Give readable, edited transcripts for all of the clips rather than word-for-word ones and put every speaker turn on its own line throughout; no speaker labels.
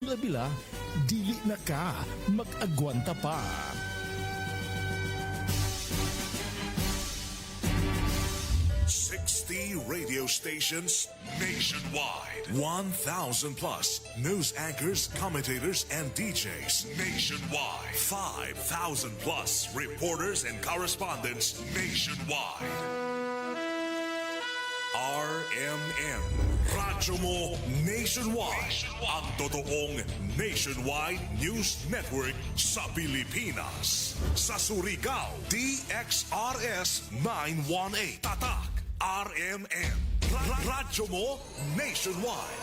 Bila, dili na ka mag-agwanta pa.
Radio stations nationwide. 1,000 plus news anchors, commentators, and DJs nationwide. 5,000 plus reporters and correspondents nationwide. RMN, Radyo Mo Nationwide. Ang totoong nationwide news network sa Pilipinas. Sa Surigao, DXRS 918. Tatak, RMN. Radyo Mo Nationwide.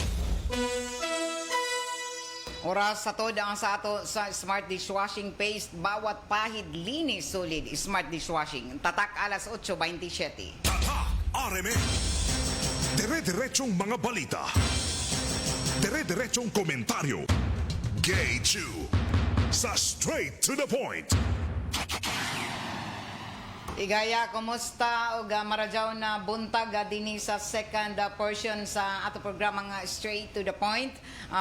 Oras sa to ang sa ato sa Smart Dishwashing Paste. Bawat pahid linis solid Smart Dishwashing. Tatak alas 8:27.
Tatak, RMN. Dire-diretsong mga balita. Dire-diretsong komentaryo. Gay Chew. Sa straight to the point.
Igaya, kumusta? O maradyaw na buntag dinhi sa second portion sa ato programa nga Straight to the Point.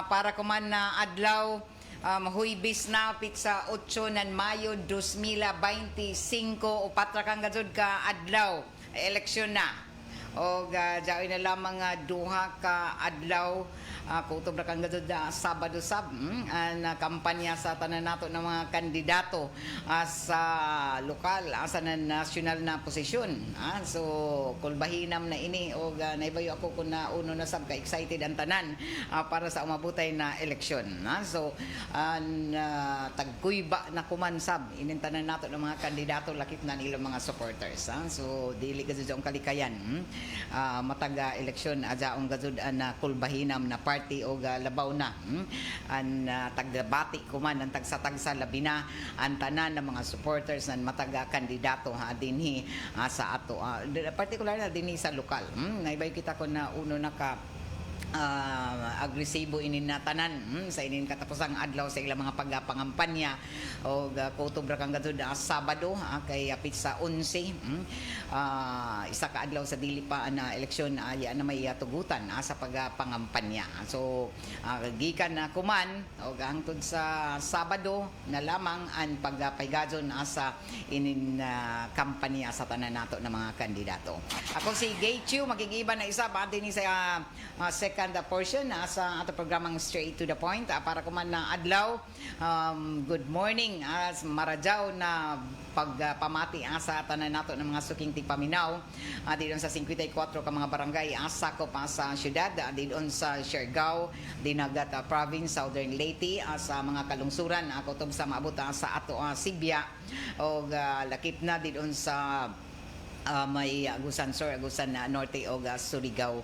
Para kuman na adlaw, Huwebes na pit sa 8 ng Mayo 2025 o patra kang gadzud ka adlaw, eleksyon na. O dawin na lamang duha ka adlaw kutob na kang gadzud Sabado na kampanya sa tanan nato ng mga kandidato sa lokal sa national na posisyon. So kulbahinam na ini o naibayo ako kung na uno na sab ka excited ang tanan para sa umabutay na eleksyon. So tagkuyba na kuman sab inin tanan nato ng mga kandidato lakip na nilang mga supporters. So dili gadzud ang kalikayan mataga eleksyon adyaong gadzud na kulbahinam na party o labaw na an tagbati kuman ang tagsa-tagsa labi na ang tanan ng mga supporters ng mataga kandidato dinhi sa ato particular na dinhi sa lokal. Naibay kita ko na uno na ka agresibo inin na tanan sa inin katapusang adlaw sa ilang mga pagpangampanya o kutob ra kang gadzud Sabado kay apit sa 11 isa ka adlaw sa dili pa na eleksyon ya na may tugutan sa pagpangampanya. So gikan na kuman o hangtod sa Sabado na lamang ang pagpaygadon sa inin kampanya sa tanan nato ng mga kandidato. Ako si Gay Chew, magigiba na isa pa din sa second portion sa ato programang Straight to the Point para kuman na adlaw. Good morning maradyaw na pagpamati sa tanan nato ng mga suking tigpaminaw didon sa 54 ka mga barangay sakop sa syudad didon sa Siargao, Dinagat Province, Southern Leyte sa mga kalungsuran kutob sa maabot sa ato Sibya o lakip na didon sa may Agusan Sur, Agusan Norte o Surigao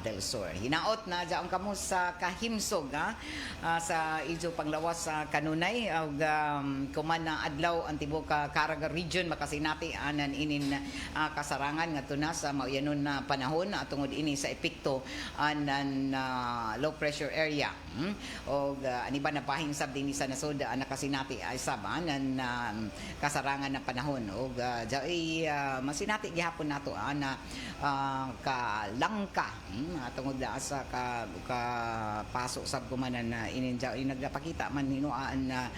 del Sur. Hinaot na dyan kamo sa Kahimsog sa Ijo Panglawas sa Kanunay o kuman na adlaw ang tibok Caraga Region makasinati anan inin kasarangan nga tuna sa mauyanon na panahon tungod ini sa epekto anan low pressure area o aniba na pahinsab din sa nasod nakasinati ay sabanan kasarangan na panahon o dyan masinati gihapon nato na kalangka tungod sa pasok sab kumanan na ininjaw nagpakita man hinuaan na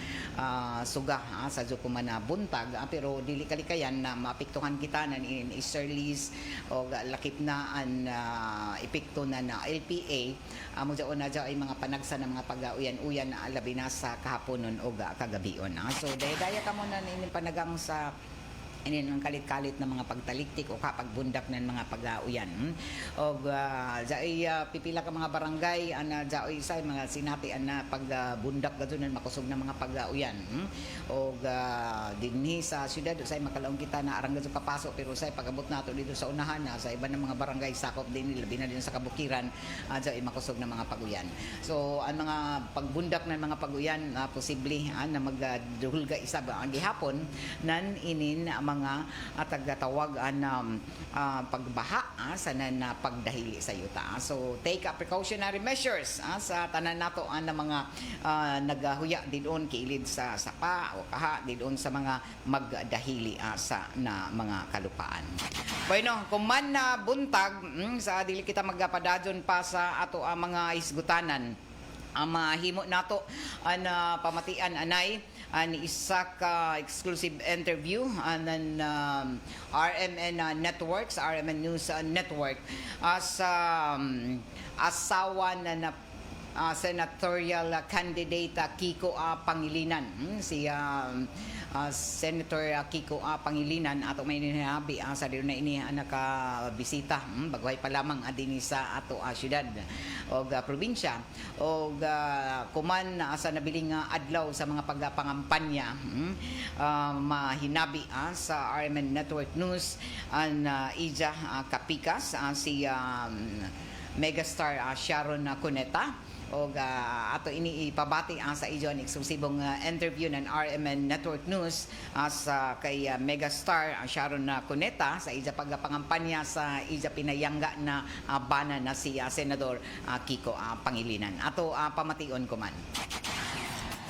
suga sa kuman na buntag pero dili kalikayan na maapektuhan kita na in easterlies o lakip na an epekto na LPA mo na ay mga panagsa ng mga pag-uyan-uyan na labi na sa kahaponon o kagabion. So daya ka mo na in panagang sa ang kalit-kalit na mga pagtaliktik o kapagbundak ng mga pag-auyan. O pipila ka mga barangay dyaoy sa mga sinati na pagbundak gadto ng makusog na mga pag-auyan. O dinhi sa syudad sa makalaong kita na arang gadto kapasok pero sa pagabot nato dito sa unahan sa iba ng mga barangay sakop din labi na din sa kabukiran dyaoy makusog na mga pag-uyan. So ang mga pagbundak ng mga pag-uyan posible na magdulga isa ba ang gihapon nan inin mga tagatawag na pagbaha sa na pagdahili sa yuta. So take precautionary measures sa tanan nato na mga nagahuya didon kiilid sa sapa o kaha didon sa mga magdahili sa na mga kalupaan. Bueno, kung man na buntag sa dili kita magpadadyon pa sa ato mga isgutanan mahimo nato ang pamatian anay an isa ka exclusive interview anan RMN Networks, RMN News Network sa asawa na senatorial candidate Kiko Pangilinan. Si Senator Kiko Pangilinan ato may ninabi sa dito na ini nakabisita bagway pa lamang dinhi sa ato syudad o probinsya o kuman sa nabiling adlaw sa mga pagpangampanya mahinabi sa RMN Network News an Ija Kapikas si megastar Sharon Cuneta o ato ini ipabati sa iyon eksklusibong interview ng RMN Network News sa kay megastar Sharon Cuneta sa ija pagpangampanya sa ija pinayangga na bana na si Senador Kiko Pangilinan. Ato pamation ko man.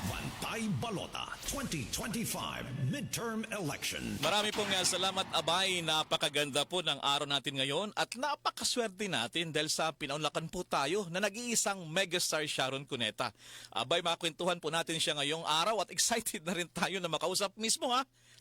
Bantay Balota 2025 Midterm Election.
Marami pong salamat, Abay. Napakaganda po ng araw natin ngayon at napakaswerte natin dahil sa pinaunlakan po tayo na nag-iisang megastar Sharon Cuneta. Abay, makakwentuhan po natin siya ngayong araw at excited na rin tayo na makausap mismo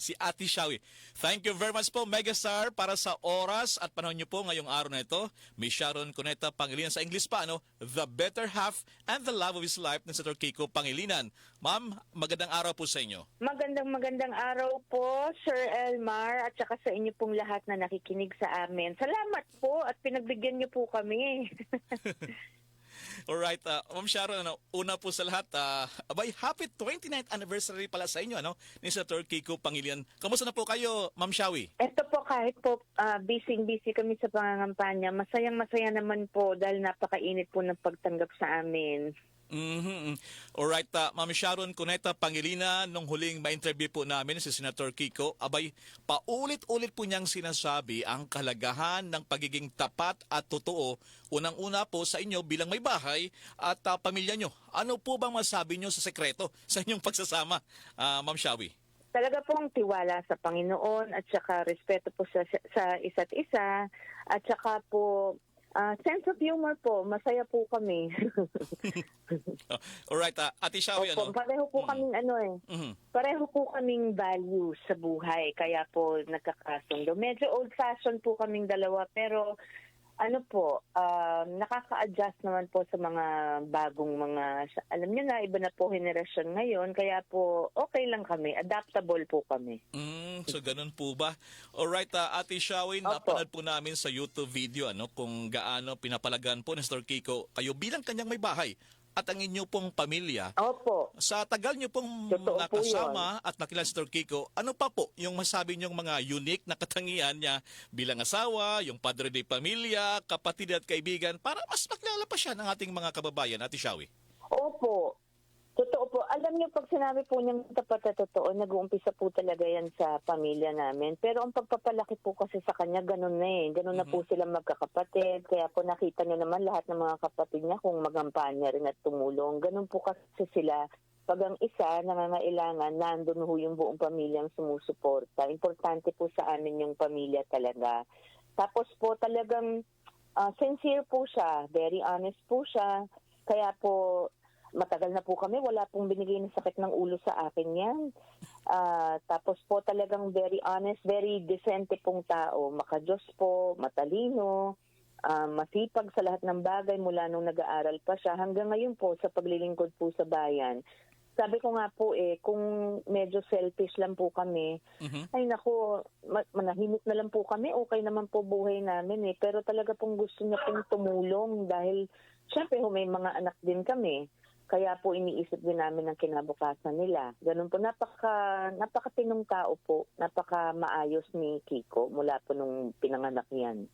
si Ate Shawi. Thank you very much po, megastar, para sa oras at panahon niyo po ngayong araw na ito. Miss Sharon Cuneta Pangilinan, sa English pa, the better half and the love of his life ng Senator Kiko Pangilinan. Ma'am, magandang araw po sa inyo.
Magandang araw po, Sir Elmar, at saka sa inyo pong lahat na nakikinig sa amin. Salamat po at pinagbigyan niyo po kami.
Alright, Ma'am Sharon, una po sa lahat, abay, happy 29th anniversary pala sa inyo, ni Senator Kiko Pangilinan. Kamusta na po kayo, Ma'am Shawi?
Ito po, kahit po busy kami sa pangangampanya, masayang-masaya naman po dahil napakainit po ng pagtanggap sa amin.
Alright, Ma'am Sharon Cuneta Pangilinan, nung huling ma-interview po namin si Senator Kiko, abay, paulit-ulit po niyang sinasabi ang kalagahan ng pagiging tapat at totoo, unang-una po sa inyo bilang may bahay at pamilya nyo. Ano po bang masabi nyo sa sekreto sa inyong pagsasama, Ma'am Shawi?
Talaga pong tiwala sa Panginoon at saka respeto po sa isa't isa at saka po sense of humor po, masaya po kami.
Alright, Ate Shawi,
pareho po kaming pareho po kaming values sa buhay, kaya po nagkakasundo. Medyo old-fashioned po kaming dalawa, pero nakaka-adjust naman po sa mga bagong alam niyo na, iba na po henerasyon ngayon, kaya po okay lang kami, adaptable po kami.
So ganun po ba? Alright, Ate Shawi, napanood po namin sa YouTube video kung gaano pinapalagan po ni Senator Kiko kayo bilang kanyang may bahay at ang inyo pong pamilya.
Opo.
Sa tagal nyo pong nakasama at nakilala si Senator Kiko, ano pa po yung masabi nyong mga unique na katangian niya bilang asawa, yung padre de pamilya, kapatid at kaibigan, para mas makilala pa siya ng ating mga kababayan, Ate Shawi?
Opo. Totoo po. Alam niyo, pag sinabi po niyang tapat na totoo, nag-uumpisa po talaga yan sa pamilya namin. Pero ang pagpapalaki po kasi sa kanya, ganun na eh. Ganun na po sila magkakapatid. Kaya po nakita niyo naman lahat ng mga kapatid niya kung magampanya rin at tumulong. Ganun po kasi sila. Pag ang isa nangangailangan, nandun ho yung buong pamilyang sumusuporta. Importante po sa amin yung pamilya talaga. Tapos po talagang sincere po siya. Very honest po siya. Kaya po matagal na po kami, wala pong binigay na sakit ng ulo sa akin yan. Tapos po talagang very honest, very decente pong tao. Makadiyos po, matalino, masipag sa lahat ng bagay mula nung nag-aaral pa siya. Hanggang ngayon po sa paglilingkod po sa bayan. Sabi ko nga po kung medyo selfish lang po kami, ay naku, manahimik na lang po kami, okay naman po buhay namin Pero talaga pong gusto niya pong tumulong dahil syempre may mga anak din kami. Kaya po iniisip din namin ang kinabukasan nila. Ganun po, napakatinong tao po, napaka maayos ni Kiko mula po nung pinanganak niyan.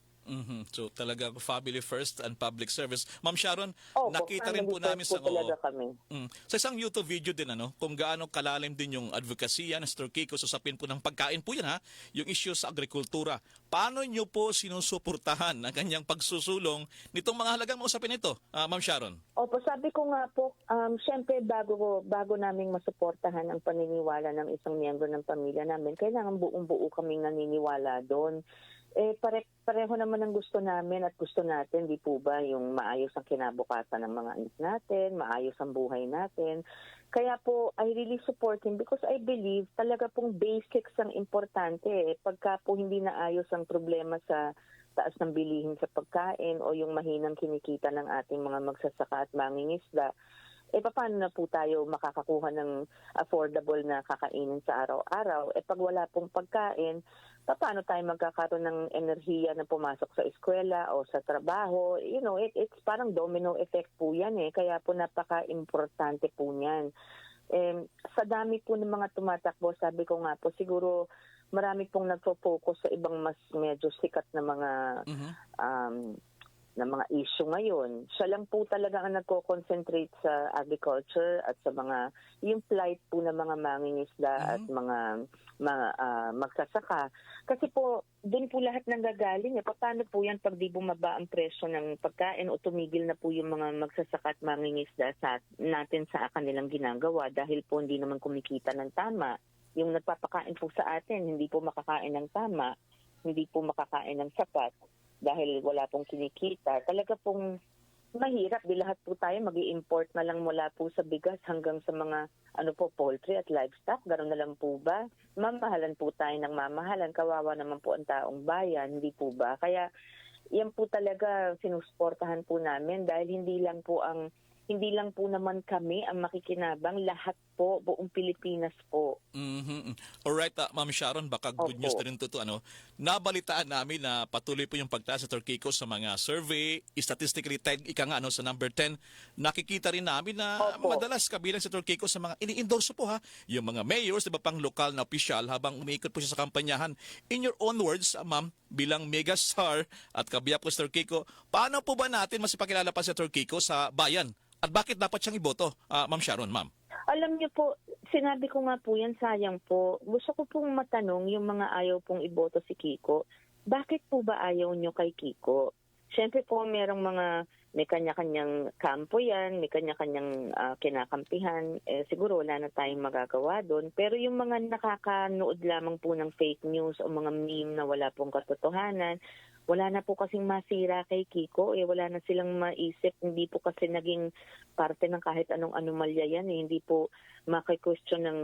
So talaga family first and public service. Ma'am Sharon,
Opo,
nakita rin po namin sa
kami.
Sa isang YouTube video din kung gaano kalalim din yung advokasya ng Senator Kiko sa usapin po ng pagkain po yan yung issue sa agrikultura. Paano niyo po sinusuportahan ang kanyang pagsusulong nitong mga halagang usapin ito, Ma'am Sharon?
Opo, sabi ko nga po, syempre bago naming masuportahan ang paniniwala ng isang miyembro ng pamilya namin, kailangan buong-buo kaming naniniwala doon. Pareho naman ang gusto namin at gusto natin, di po ba, yung maayos ang kinabukasan ng mga anak natin, maayos ang buhay natin. Kaya po, I really support him because I believe talaga pong basics ang importante. Pagka po hindi naayos ang problema sa taas ng bilihin sa pagkain o yung mahinang kinikita ng ating mga magsasaka at mangingisda, paano na po tayo makakakuha ng affordable na kakainin sa araw-araw? Pag wala pong pagkain, paano tayo magkakaroon ng enerhiya na pumasok sa eskwela o sa trabaho? It's parang domino effect po yan Kaya po napaka-importante po niyan. Sa dami po ng mga tumatakbo, sabi ko nga po, siguro marami pong nagfo-focus sa ibang mas medyo sikat na mga na mga issue ngayon. Siya lang po talaga ang nagko-concentrate sa agriculture at sa mga yung plight po ng mga mangingisda at mga magsasaka. Kasi po, doon po lahat nanggagaling. Paano po yan pag di bumaba ang presyo ng pagkain o tumigil na po yung mga magsasaka at mangingisda natin sa kanilang ginagawa dahil po hindi naman kumikita ng tama. Yung nagpapakain po sa atin, hindi po makakain ng tama, hindi po makakain ng sapat dahil wala pong kinikita. Talaga pong mahirap. Di lahat po tayo mag-i-import na lang mula po sa bigas hanggang sa mga poultry at livestock. Ganoon na lang po ba? Mamahalan po tayo ng mamahalan. Kawawa naman po ang taong bayan, hindi po ba? Kaya yan po talaga sinusuportahan po namin dahil hindi lang po naman kami ang makikinabang, lahat po, buong Pilipinas po.
Alright, Ma'am Sharon, baka good news na rin to. Nabalitaan namin na patuloy po yung pagtaas sa Turkico sa mga survey, statistically tied sa number 10. Nakikita rin namin na madalas kabilang sa Turkico sa mga ini-endorse po yung mga mayors, diba pang lokal na opisyal habang umiikot po siya sa kampanyahan. In your own words, Ma'am, bilang megastar at kabiyak po sa Turkico, paano po ba natin masipakilala pa sa Turkico sa bayan? At bakit dapat siyang iboto, Ma'am Sharon, Ma'am?
Alam niyo po, sinabi ko nga po yan, sayang po. Gusto ko pong matanong yung mga ayaw pong iboto si Kiko. Bakit po ba ayaw niyo kay Kiko? Siyempre po, may kanya-kanyang kampo yan, may kanya-kanyang kinakampihan. Siguro wala na tayong magagawa doon. Pero yung mga nakakanood lamang po ng fake news o mga meme na wala pong katotohanan, wala na po kasing masira kay Kiko. Wala na silang maisip. Hindi po kasi naging parte ng kahit anong anomalya yan. Hindi po maki-question ng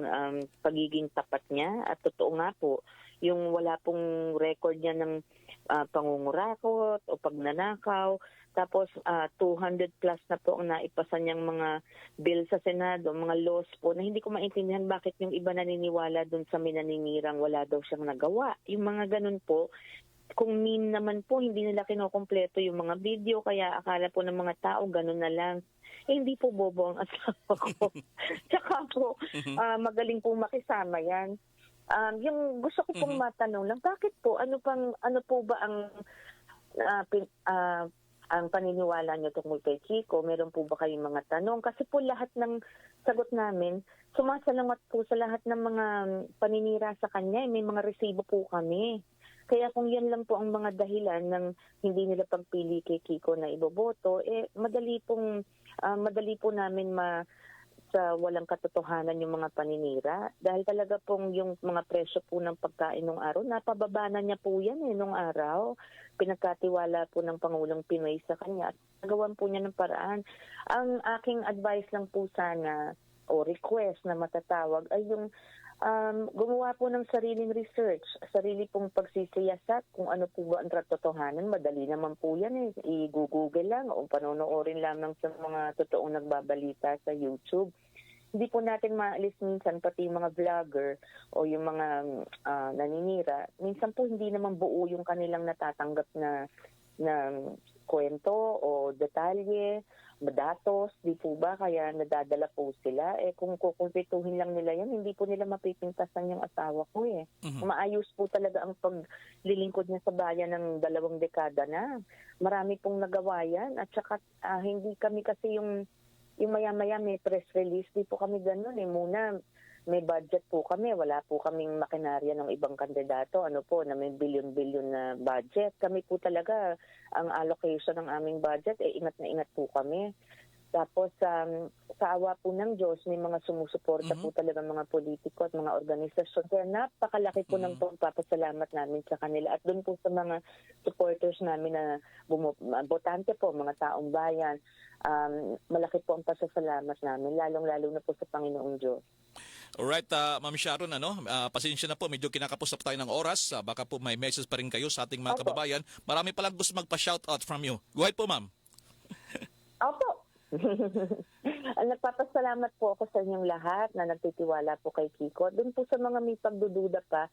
pagiging tapat niya. At totoo nga po, yung wala pong record niya ng pangungurakot o pagnanakaw. Tapos 200 plus na po ang naipasa niyang mga bill sa Senado, mga laws po na hindi ko maintindihan bakit yung iba naniniwala dun sa minaninirang wala daw siyang nagawa. Yung mga ganun po, kung meme naman po, hindi nila kinukumpleto yung mga video, kaya akala po ng mga tao, ganun na lang. Hindi po bobo ang asawa ko. Tsaka po, magaling po makisama yan. Yung gusto ko pong matanong lang, bakit po, ano po ba ang paniniwala niyo tungkol kay Kiko? Meron po ba kayong mga tanong? Kasi po lahat ng sagot namin, sumasalamat po sa lahat ng mga paninira sa kanya. May mga resibo po kami. Kaya kung yan lang po ang mga dahilan ng hindi nila pagpili kay Kiko na iboboto, madali po namin sa walang katotohanan yung mga paninira. Dahil talaga pong yung mga presyo po ng pagkain nung araw, napababa na niya po yan nung araw. Pinagkatiwala po ng Pangulong Pinoy sa kanya at nagawan po niya ng paraan. Ang aking advice lang po sana o request na matatawag ay yung gumawa po ng sariling research, sarili pong pagsisiyasat kung ano po ba ang katotohanan. Madali naman po yan i-google lang o panonoorin lamang sa mga totoong nagbabalita sa YouTube. Hindi po natin maalis minsan pati yung mga vlogger o yung mga naninira. Minsan po hindi naman buo yung kanilang natatanggap na kwento o detalye, datos, di po ba? Kaya nadadala po sila. Kung kukumpituhin lang nila yan, hindi po nila mapipintasan yung asawa ko Maayos po talaga ang paglilingkod niya sa bayan ng 2 dekada na. Marami pong nagawa yan. At saka hindi kami kasi yung maya-maya may press release, di po kami ganun Muna may budget po kami, wala po kaming makinarya ng ibang kandidato, na may bilyon-bilyon na budget. Kami po talaga, ang allocation ng aming budget, ingat na ingat po kami. Tapos sa awa po ng Diyos, may mga sumusuporta po talaga mga politiko at mga organisasyon. Kaya napakalaki po ng pagpapasalamat namin sa kanila. At doon po sa mga supporters namin na botante po, mga taong bayan, malaki po ang pasasalamat namin, lalong-lalo na po sa Panginoong Diyos.
Alright, Ma'am Sharon, pasensya na po, medyo kinakapos na po tayo ng oras. Baka po may message pa rin kayo sa ating mga
Opo.
kababayan. Marami palang gusto magpa-shoutout from you. Go ahead po, Ma'am.
Opo. Nagpapasalamat po ako sa inyong lahat na nagtitiwala po kay Kiko. Doon po sa mga may pagdududa pa,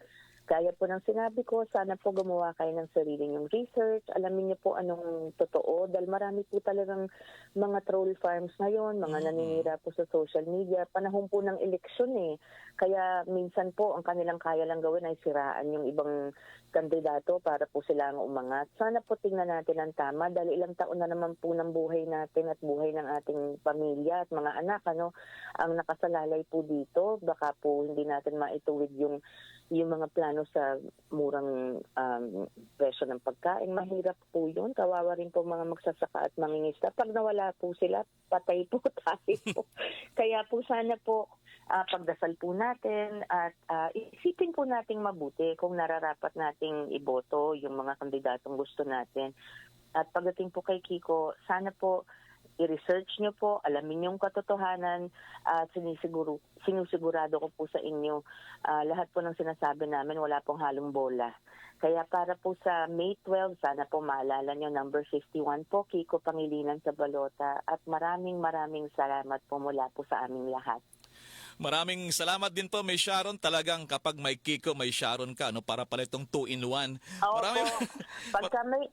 gaya po ng sinabi ko, sana po gumawa kayo ng sarili niyong research. Alamin niyo po anong totoo dahil marami po talagang mga troll farms ngayon, mga naninira po sa social media. Panahon po ng eleksyon Kaya minsan po ang kanilang kaya lang gawin ay siraan yung ibang kandidato para po sila ang umangat. Sana po tingnan natin ang tama dahil ilang taon na naman po ng buhay natin at buhay ng ating pamilya at mga anak ang nakasalalay po dito. Baka po hindi natin maituwid yung mga plano sa murang presyo ng pagkain. Mahirap po yun. Kawawa rin po mga magsasaka at mangingisda. Pag nawala po sila, patay po tayo po. Kaya po sana po pagdasal po natin at isipin po nating mabuti kung nararapat nating iboto yung mga kandidatong gusto natin. At pagdating po kay Kiko, sana po i-research nyo po, alamin yung katotohanan at sinusigurado ko po sa inyo lahat po ng sinasabi namin wala pong halong bola. Kaya para po sa May 12, sana po maalala nyo, number 51 po, Kiko Pangilinan sa Balota. At maraming salamat po mula po sa aming lahat.
Maraming salamat din po, May Sharon. Talagang kapag may Kiko, may Sharon ka, para pala itong 2-in-1.
Oo po. Pagka may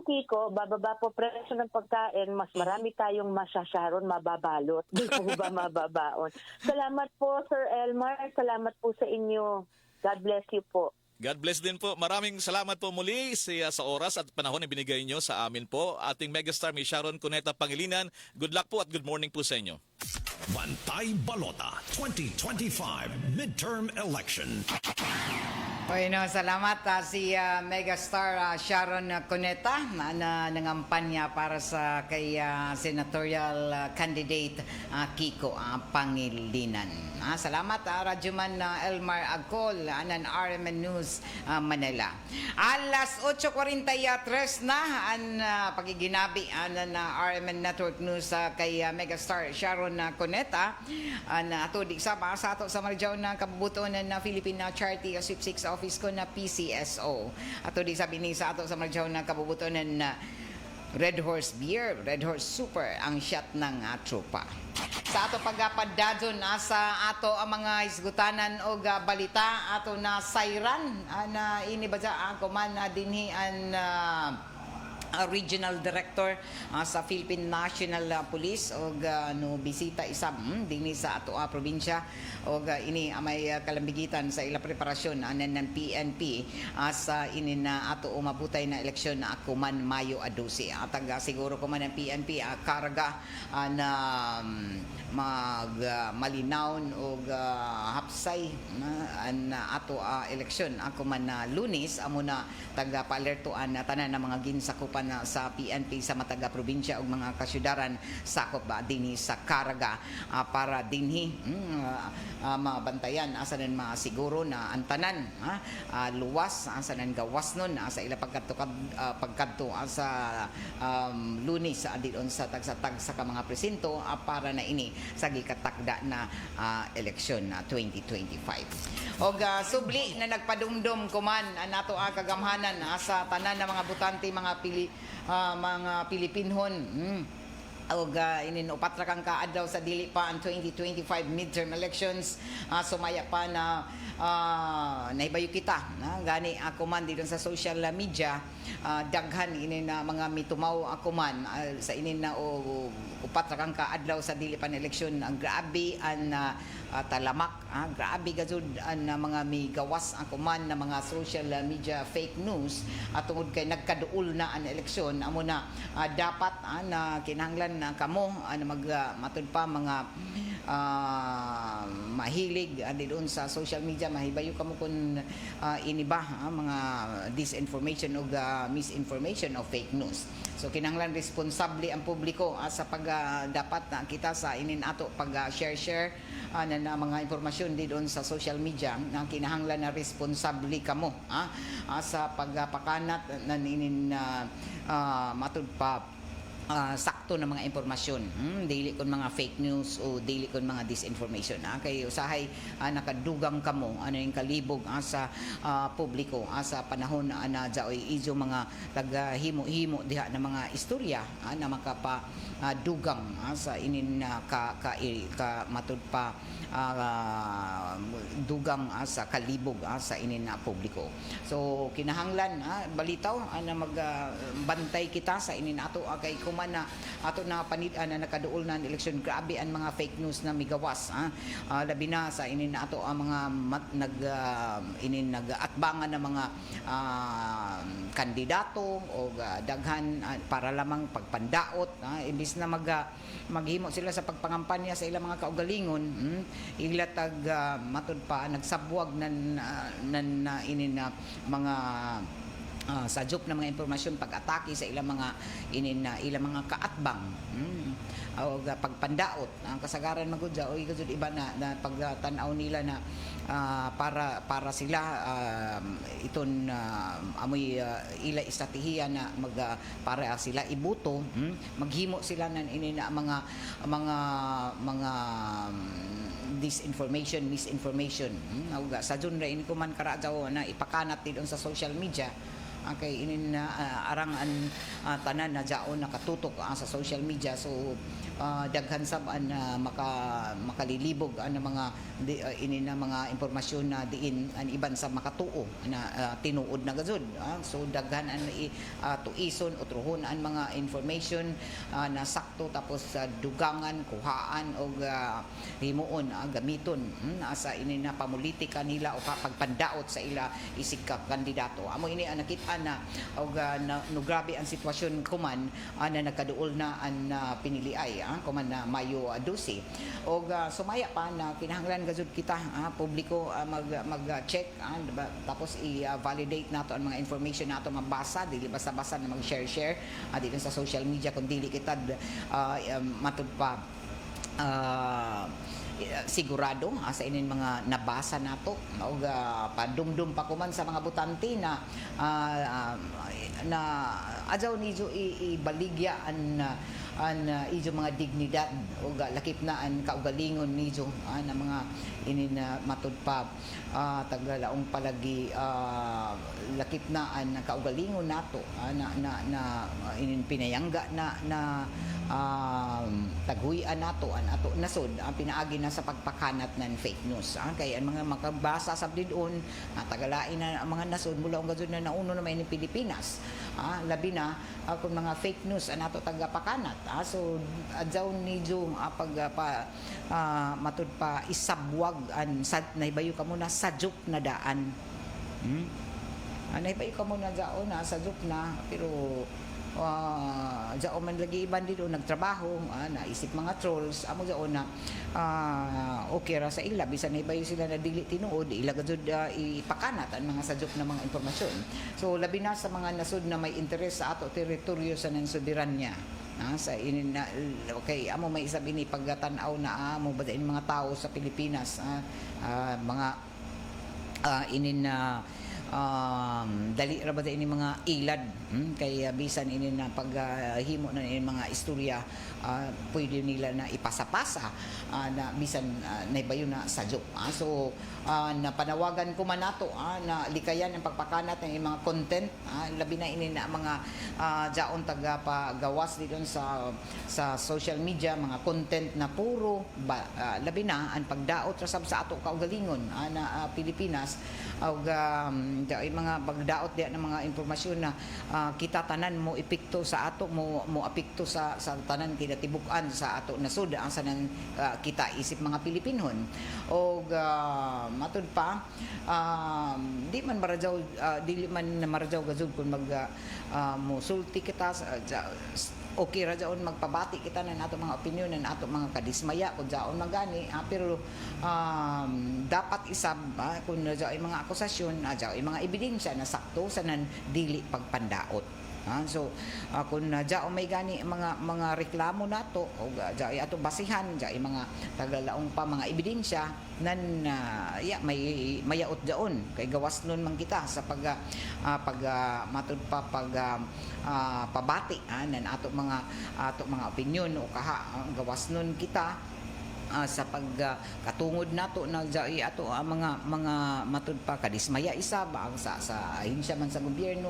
Kiko, bababa po presyo ng pagkain, mas marami tayong masasyaron, mababalot. Di po ba mababaon? Salamat po, Sir Elmar. Salamat po sa inyo. God bless you po.
God bless din po. Maraming salamat po muli sa oras at panahon na binigay nyo sa amin po. Ating megastar, May Sharon Cuneta Pangilinan. Good luck po at good morning po sa inyo.
Bantay Balota 2025 Midterm Election.
Salamat si megastar Sharon Cuneta na nangampanya para sa kay senatorial candidate Kiko Pangilinan. Salamat Radyoman Elmar Agcol ng RMN News Manila. Alas 8:43 na ang pagiginabi ng RMN Network News kay megastar Sharon Cuneta na atudig sa ato sa Marijaw ng kabubuton ng Philippine Charity Sweepstakes Office ko na PCSO. Atudig sabi ni sa ato sa Marijaw ng kabubuton ng Red Horse Beer, Red Horse Super ang shot ng tropa. Sa ato pagpadadon sa ato ang mga isgutanan o balita ato na sayran na inibadya ang kuman dinhi ang Regional Director sa Philippine National Police og bisita isab dinhi sa ato probinsya og ini may kalambigitan sa ila preparasyon ng PNP sa ini na ato mabutay na eleksyon na kuman Mayo 12. Atag siguro kuman ang PNP karga na malinawon og hapsay an ato eleksyon ako man Lunes amo na taga paalertuan na tanan ng mga ginsakupan sa PNP sa mataga probinsya ug mga kasyudaran sakop dinhi sa Caraga para dinhi mabantayan asanan masiguro na ang tanan luwas asanan gawasnon sa ila pagkadto sa Lunes adilon sa tag sa mga presinto para na ini sa gikatakda na eleksyon 2025. Og subli na nagpadumdum kuman nato kagamhanan sa tanan ng mga butante mga Pilipinhon og ininupat ra kang kaadlaw sa dili pa ang 2025 midterm elections sumaya pa na naibayo kita gani ako man dito sa social media daghan ini na mga mitumaw ako man sa ini na upat ra kang kaadlaw sa dili pa na eleksyon ang grabe an talamak grabe gazud ang mga migawas ako man na mga social media fake news at tungod kay nagkaduol na ang eleksyon amo na dapat na kinahanglan na kamo matud pa mga mahilig di doon sa social media, mahibayo kamo kung iniba mga disinformation o misinformation o fake news. So kinahanglan responsable ang publiko sa dapat na kita sa inin ato pag-share na mga impormasyon di doon sa social media na kinahanglan na responsable kamo sa pagpakanat na inin matud pa sakto na mga impormasyon, dili kon mga fake news o dili kon mga disinformation. Kay usahay nakadugang kamo yung kalibog sa publiko sa panahon na jaoy ijo mga taga-himo-himo diha na mga istorya na makapa dugang sa inin ka matud pa dugang sa kalibog sa inin na publiko. So kinahanglan balitaw na magbantay kita sa inin ato kay kuman na ato na panid-an na nakaduol na eleksyon, grabe ang mga fake news na migawas labi na sa inin na ato ang mga nag-atbangan na mga kandidato o daghan para lamang pagpandaot imbis na maghimo sila sa pagpangampanya sa ilang mga kaugalingon, ila matud pa nagsabwag nan inin na mga sadyop na mga impormasyon pag-atake sa ilang mga ilang mga kaatbang o pagpandaot ang kasagaran magudya o igud iba na pagtanaw nila na para sila iton amoy ila estratehiya na para sila ibuto, maghimo sila nan na mga disinformation, misinformation. Sa genre ini ko man karadyaw na ipakanat dito sa social media kay inin arang tanan na jaon nakatutok sa social media, so daghan saban makalilibog ang mga inin na mga impormasyon na diin an iban sa makatuo na tinuod na gazud. So daghan an tuison o truhon ang mga information na sakto tapos dugangan, kuhaan o himuon gamiton sa inin na pamulitika nila o pagpandaot sa ila isig ka kandidato. Amo ini nakita na og no grabe ang sitwasyon kuman na nagkaduol na ang piniliay kuman na Mayo 12 og sumaya pa na kinahanglan gazud kita publiko mag-check tapos i-validate nato ang mga information nato mabasa, dili basta-basta na mag-share dito sa social media kung dili kita matud pa sigurado sa inin mga nabasa nato o padumdum pa kuman sa mga butante na adyaw nijo ibaligya an ijo mga dignidad o lakip na an kaugalingon nijo na mga inin matud pa tagalaong palagi lakip na an kaugalingon nato na inin pinayangga na taghuyan nato an ato nasod ang pinaagi na sa pagpakanat ng fake news kay ang mga makabasa sa doon tagalain na ang mga nasod mula ang gazud na nauno na may ni Pilipinas labi na kung mga fake news an ato tagapakanat so adyaw ni jung matud pa isabwag an nahibayo ka muna sadyop na daan nahibayo ka muna daon sadyop na pero dyan man lagi iban dito nagtrabaho naisip mga trolls amo dyan na okay ra sa ila bisan na ibayo sila na dili tinuod ila gazud ipakanat ang mga sadyop na mga impormasyon. So labi na sa mga nasud na may interes sa ato teritoryo sa nansudiran sa inin na okay amo may isabi ni pagtanaw na amo ba din mga tao sa Pilipinas mga inin na dali ra ba ini mga ilad kay bisan ini na paghimo na ini mga istorya pwede nila na ipasapasa na bisan naibayo na sadyop so napanawagan ko man nato na likayan ang pagpakanat ng mga content labi na ini na mga jaon taga pagawas dito sa social media mga content na puro labi na ang pagdaot ra sab sa ato kaugalingon na Pilipinas og mga pagdaot diya ng mga impormasyon na kita tanan mo epekto sa ato mo apekto sa tanan kinatibuk-an sa ato nasud sa nang kita isip mga Pilipinhon og matud pa di man maradyaw gazud kung musulti kita okay ra jaon magpabati kita na nato mga opinion na nato mga kadismaya kung jaon magani, pero dapat isab kung jaoy mga akusasyon, jaoy mga ebidensya na sakto sa nan dili pagpandaot. So kung jao may gani mga reklamo nato o jao ato basihan jao mga taglalaong pa mga ebidensya nan may mayaot daon kay gawas nun man kita sa pag matud pa pabati nan ato mga opinyon o kaha gawas nun kita sa pagkatungod nato na jai ato mga matud pa kadismaya isa ba sa ahinsya man sa gobyerno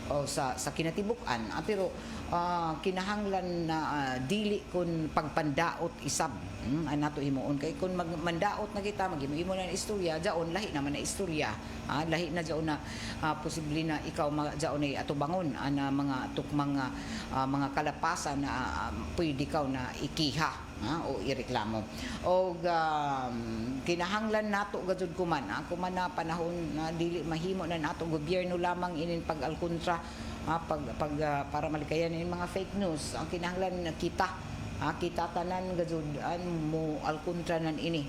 o sa kinatibuk-an, pero kinahanglan na dili kun pagpandaot isab nato himuon kay kun mandaot na kita maghimo na istorya jaon lahi naman na istorya, lahi na jaon na posible na ikaw jaon ay ato bangon ana mga mga kalapasan na pwede ikaw na ikiha o ireklamo o kinahanglan nato gajud kuman na panahon na dili mahimo na nato gobyerno lamang inin pag-alkontra para malikayan in mga fake news. Ang kinahanglan kita tanan gajud mo alkontra nan ini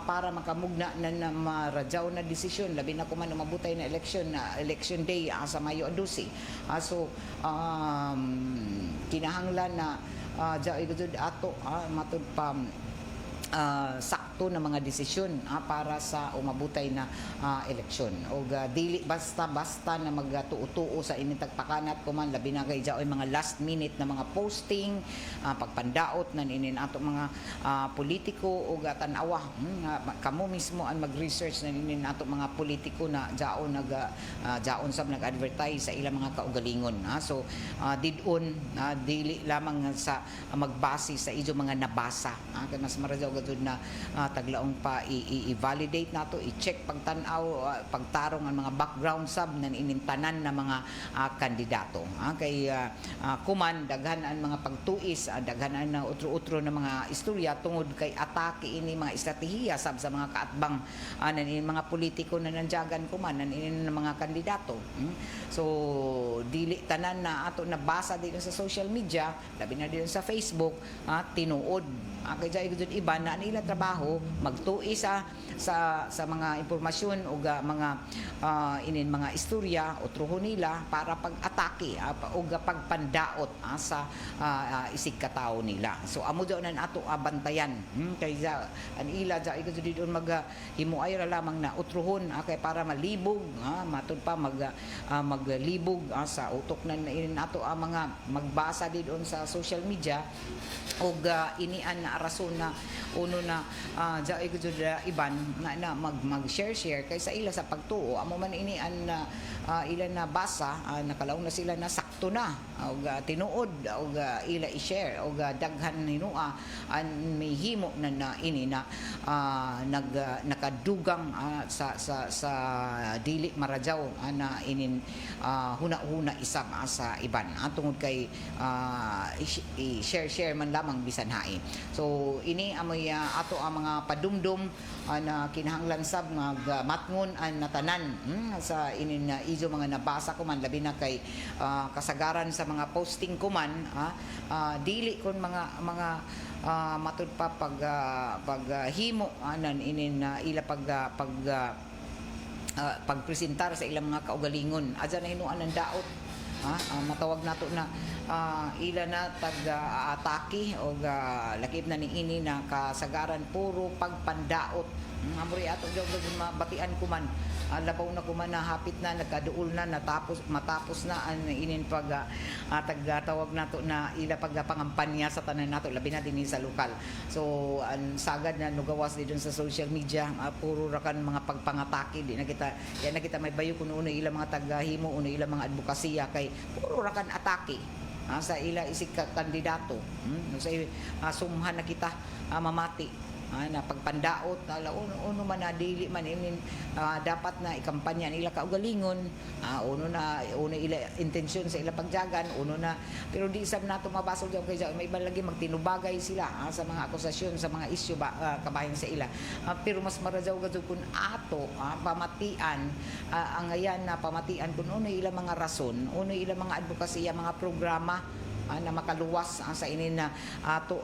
para makamugna na maradyaw na desisyon labi na kuman umabutay na election day sa Mayo 12. So kinahanglan na jay gud ato matud pa sakto na mga desisyon para sa umabutay na eleksyon o dili basta na magtuo sa initagpakanat kuman labi na kay jaoy mga last minute na mga posting pagpandaot na inin ato mga politiko o tan-awa kamo mismo ang mag-research na inin ato mga politiko na jaon sab nag-advertise sa ilang mga kaugalingon. So didon dili lamang sa magbase sa ijo mga nabasa kay mas maradyaw gud na taglaong pa i-validate nato, i-check pagtan-aw pagtarong ang mga background sub nan inintanan na mga kandidato. Kay kuman daghan ang mga pagtuis, daghan ang utro-utro na mga istorya tungod kay atake ini mga estratehiya sab sa mga kaatbang nan ini mga politiko na nandiyagan kuman nan ini mga kandidato. So dili tanan na ato nabasa dito sa social media, labi na dito sa Facebook, tinuod kay jay gud iba na nila trabaho magtui sa mga impormasyon o mga mga istorya o truhon nila para pag-atake o pagpandaot sa isig katao nila. So amo daw nan ato bantayan kay an ila jay gud didon maghimuay ra lamang na utruhon kay para malibog matud pa maglibog sa utok nan ato mga magbasa didon sa social media og inian na rason na uno na jay gud iban na mag-share kay sa ila sa pagtuo amo man inian na ila na basa nakalaw na sila na sakto na og tinuod og ila i-share og daghan hinua an may himo na ini na nakadugang sa dili maradyaw na inin huna-huna isab sa iban tungod kay i-share man lamang bisan hain. So ini amoy ato ang mga padumdum na kinahanglan sab matngon ang natanan sa inin ijo mga nabasa ko man labi na kay kasagaran sa mga posting ko man dili kon mga matud pa paghimo nan inin ila pagpresentar sa ilang mga kaugalingon adya na hinuan ng daot matawag nato na ila na tag-atake o lakip na niini na kasagaran puro pagpandaot amuri ato jud mabatian kuman labaw na kuman na hapit na nagkaduol na matapos na ang inin tagtawag nato na ila pagpangampanya sa tanan nato labi na dinhi sa lokal. So ang sagad na nugawas didon sa social media puro ra kan mga pagpangatake di na kita may bayo kuno ila mga tagahimo uno ila mga advokasya kay puro ra kan atake sa ila isig kandidato sa sumhan na kita mamati na pagpandaot uno man na dili man inin dapat na ikampanya nila kaugalingon uno ila intensyon sa ila pagjagan uno na pero di sab nato mabasog jud kay may balagi magtinubagay sila sa mga akusasyon sa mga isyu kabahin sa ila pero mas maradyaw gud kun ato pamatian ang ayan na pamatian kun uno ila mga rason uno ila mga advokasya mga programa na makaluwas sa inin na ato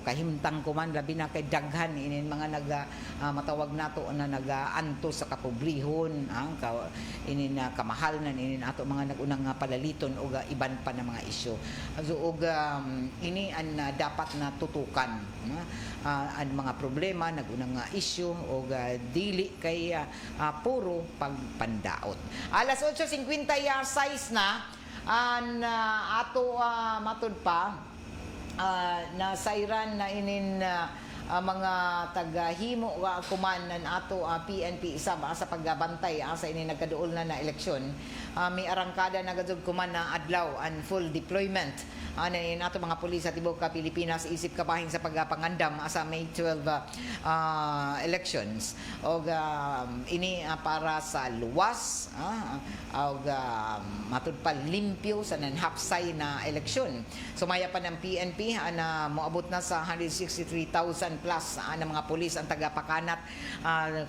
kahimtang kuman labi na kay daghan inin mga matawag nato na nagaanto sa kapobrehon inin na kamahal na inin ato mga nagunang palaliton o iban pa na mga isyu. So ini ang dapat na tutukan ang mga problema nagunang isyu o dili kay puro pagpandaot. Alas 8:56 na ato matud pa na sayran na inin mga tagahimo kumanan ato PNP isab sa pagbantay sa ini nagkaduol na eleksyon. May arangkada na gadud kuman na adlaw and full deployment in ato mga pulis sa tibuok Pilipinas isip kabahin sa pagpangandam sa May 12 elections og ini para sa luwas og matud pa limpyo sa nanhapsay na eleksyon. Sumaya pa ng PNP na moabot na sa 163,000 plus na mga pulis ang tagapakanat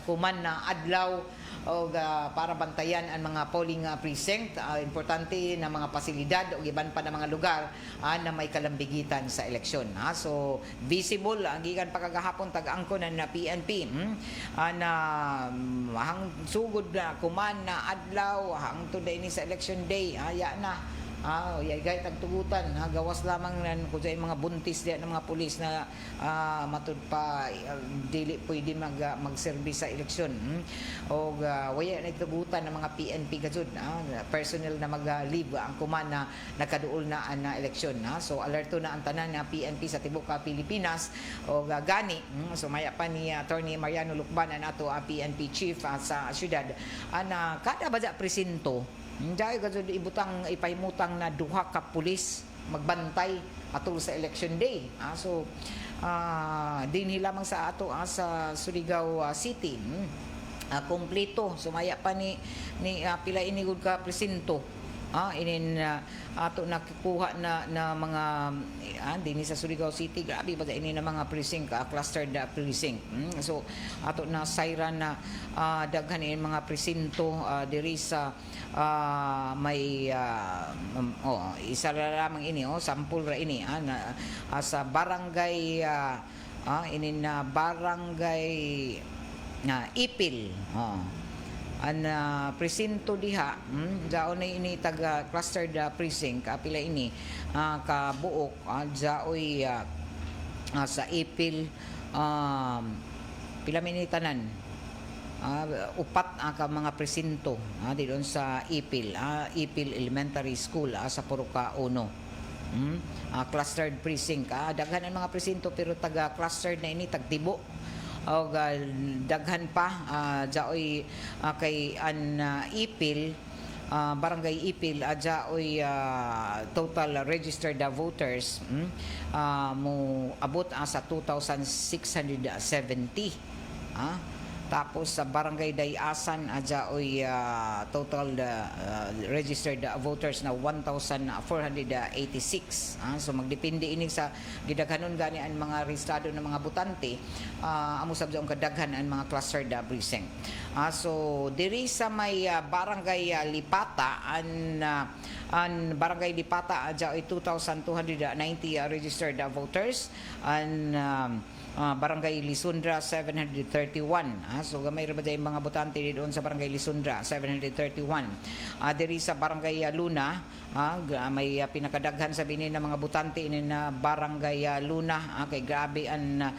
kuman na adlaw o para bantayan ang mga polling precinct, importante na mga pasilidad o iban pa na mga lugar na may kalambigitan sa eleksyon. So visible ang gikan pagkagahapon tag-angkon na PNP na hang sugod na kuman na adlaw hang today ni sa election day aya na gay tagtugutan gawas lamang nan kun sa mga buntis diya ng mga pulis na matud pa dili pwede magservis sa eleksyon o waya nagtugutan ng mga PNP gazud personnel na mag-leave ang kuman na nakaduol na na eleksyon so alerto na ang tanan na PNP sa tibuok Pilipinas o gani sumaya pa ni Attorney Mariano Lucban nato PNP chief sa syudad na kada baja presinto dahil gazud ibutang ipahimutang na duha ka pulis magbantay atol sa election day. So dinhi lamang sa ato sa Surigao City. Kompleto sumaya pa ni pila inigud ka presinto. Inin ato nakukuha na mga dinhi sa Surigao City grabe ba ini na mga precinct clustered precinct so ato na sayran na daghan ini mga presinto diri sa may isa lamang ini sample ra ini sa barangay ini na barangay Ipil presinto diha jaon na ini taga clustered precinct kapila ini kabuok jaoy sa Ipil pila minitanan upat ka mga presinto didon sa Ipil Ipil Elementary School sa Puruka 1 clustered precinct daghan ang mga presinto pero taga clustered na ini tagtibo o daghan pa jaoy kay an Ipil barangay Ipil jaoy total registered voters mo abot sa 2,670 tapos sa barangay Dayasan jaoy total registered voters na 1,486 so magdepende ini sa gidaghanon gani ang mga rehistrado ng mga botante amo sab ang kadaghan ang mga clustered precinct so diri sa may barangay Lipata an barangay Lipata jaoy 2,290 registered voters and barangay Lisundra 731 so gamay ra ba day mga botante doon sa barangay Lisundra 731 diri sa barangay Luna may pinakadaghan sa binin ng mga botante ini na barangay Luna kay grabe an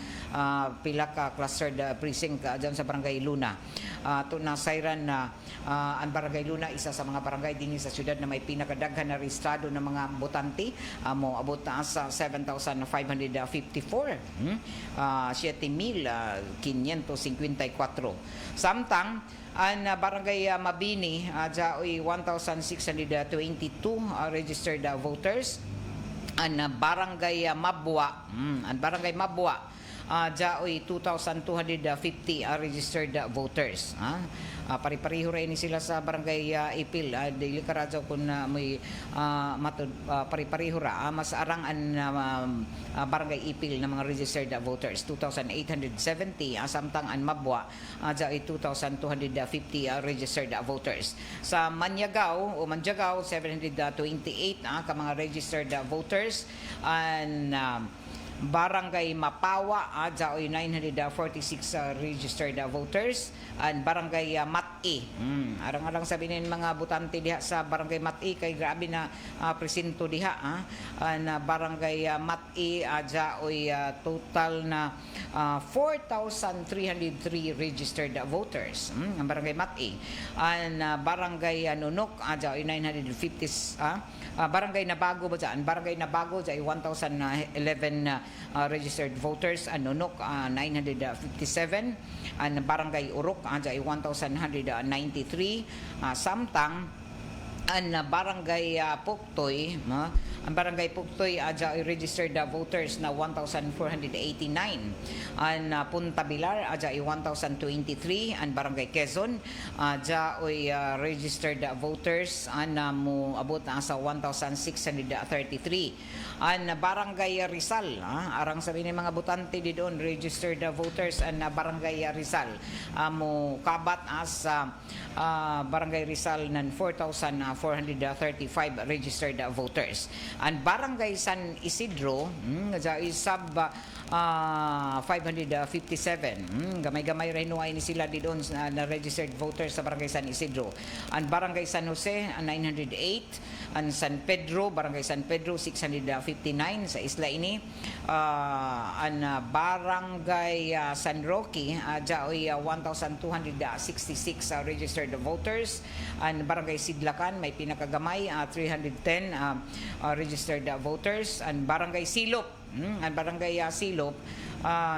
pila ka clustered precinct diyan sa barangay Luna to na sayran na ang barangay Luna isa sa mga barangay dinhi sa syudad na may pinakadaghan na rehistrado ng mga botante mo abot na sa 7,554 7,554 samtang ang barangay Mabini jaoy 1,622 registered voters ang barangay Mabwa Jaoy 2,250 registered voters. Pari-pariho rin sila sa barangay Ipil. Dili karadyo kung may pari-pariho ra. Mas arangan barangay Ipil na mga registered voters 2,870. Samtang ang Mabwa Jaoy 2,250 registered voters. Sa Manjagaw 728 ka mga registered voters. And Barangay Mapawa, Jaoy 946 registered voters, and Barangay Mat-i. Arang-arang sabihin mga butante diha sa Barangay Mat-i kay grabe na presinto diha. And Barangay Mat-i, Jaoy total na 4,303 registered voters. Ang Barangay Mat-i. And Barangay Nunok, Jaoy 950 Barangay Nabago ba dyan? Barangay Nabago dyan 1,011 registered voters. Nunok 957. And Barangay Urok dyan 1,193. Samtang ang Barangay Puktoy, ang Barangay Puktoy dyan registered voters na 1,489. Ang Punta Bilar dyan 1,023. Ang Barangay Quezon dyan registered voters na mo abot na sa 1,633. Ang Barangay Rizal, arang sabihin ng mga butante di doon, registered voters ang Barangay Rizal mo kabat as Barangay Rizal ng 4,435 registered voters. Ang Barangay San Isidro sub 557. Gamay-gamay rin nuay ni sila di doon na registered voters sa Barangay San Isidro. Ang Barangay San Jose 908. Ang San Pedro, Barangay San Pedro 659 sa isla ini. Ang Barangay San Roque jaoy 1,266 registered voters. Ang Barangay Sidlakan may pinakagamay 310 registered voters. Ang Barangay Silop, ang Barangay Silop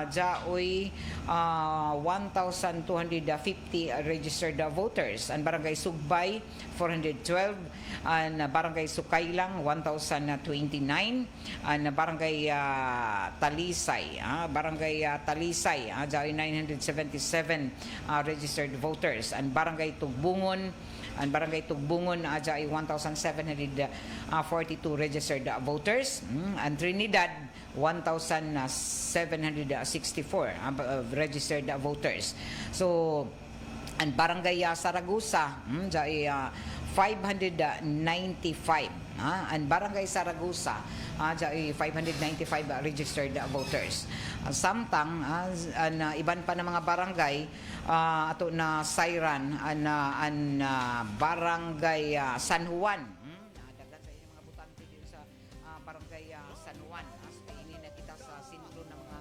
jaoy 1,250 registered voters. Ang Barangay Sugbay 412. Ang Barangay Sukaylang 1,029. Ang Barangay Talisay Talisay jaoy 977 registered voters. Ang Barangay Tugbungon jaoy 1,742 registered voters. Ang Trinidad 1,764 registered voters. So, ang Barangay Saragusa jaoy 595. Ang Barangay Saragusa jaoy 595 registered voters. Samtang iban pa ng mga barangay ato na Sairan an Barangay San Juan. Daghan sa mga butante din sa Barangay San Juan. Tingin na kita sa sentro ng mga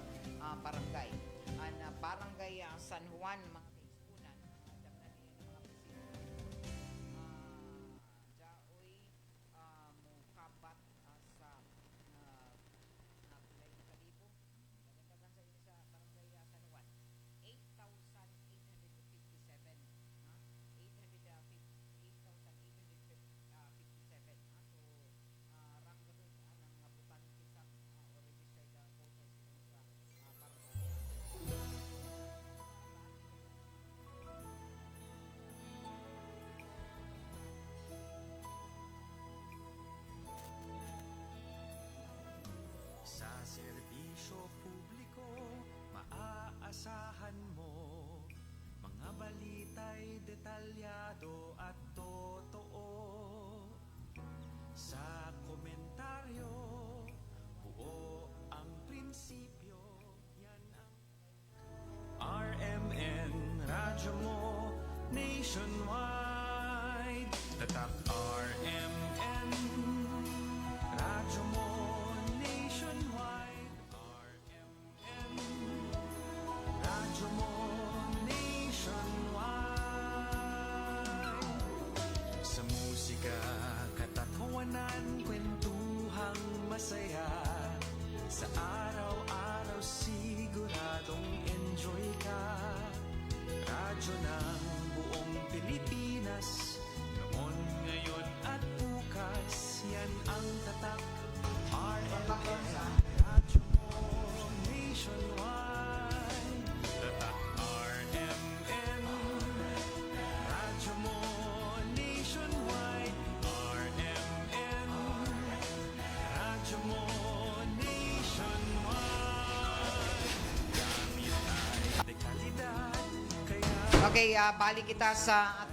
barangay. Ang Barangay San Juan mga kaiskunan. Daghan din ng mga jaoy mukabat sa Tulay ng Kalibo. Daghan sa inyo sa Barangay San Juan. 8,857. 8,857. So, ranggadod ang butante sa o registered voters sa barangay.
Sa serbisyo publiko, maaasahan mo mga balita'y detalyado at totoo. Sa komentaryo, buo ang prinsipyo. Yan ang RMN Radyo Mo Nationwide. Tatak RMN Radyo Mo Nationwide. RMN Radyo Mo Nationwide. Sa musika, katatawanan, kwentuhang masaya. Sa araw-araw siguradong enjoy ka. Radyo ng buong Pilipinas.
Okay, balik kita sa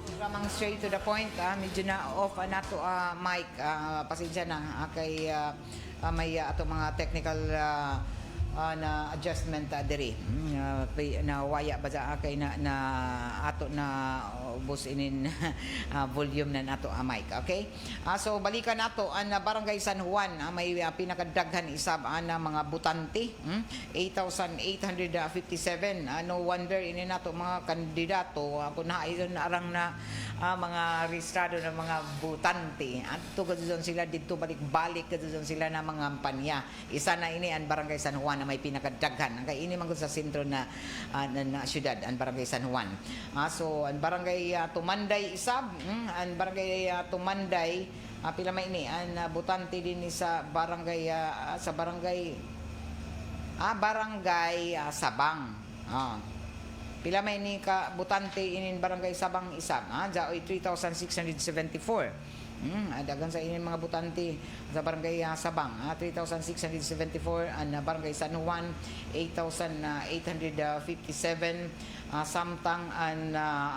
programang straight to the point. Medyo na off na to mic. Pasensya na. Kay may ato mga technical na adjustment diri. Na waya ba sa kay na ato na ubos inin volume na nato mic. Okay? So balikan nato ang Barangay San Juan. May pinakadaghan isab na mga butante. 8,857. No wonder ini nato mga kandidato kung naayun na arang na mga rehistrado ng mga butante. At doon sila dito balik-balik doon sila na mga kampanya. Isa na ini ang Barangay San Juan na may pinakadaghan. Kaya ini man sa sentro na syudad ang Barangay San Juan. So ang Barangay Tumanday isab, ang Barangay Tumanday pila may ini ang butante din sa barangay Barangay Sabang. Pila may ni ka butante inin Barangay Sabang isab. Jaoy 3,674. Dagan sa inin mga butante sa Barangay Sabang. 3,674. Ang Barangay San Juan 8,857. Samtang ang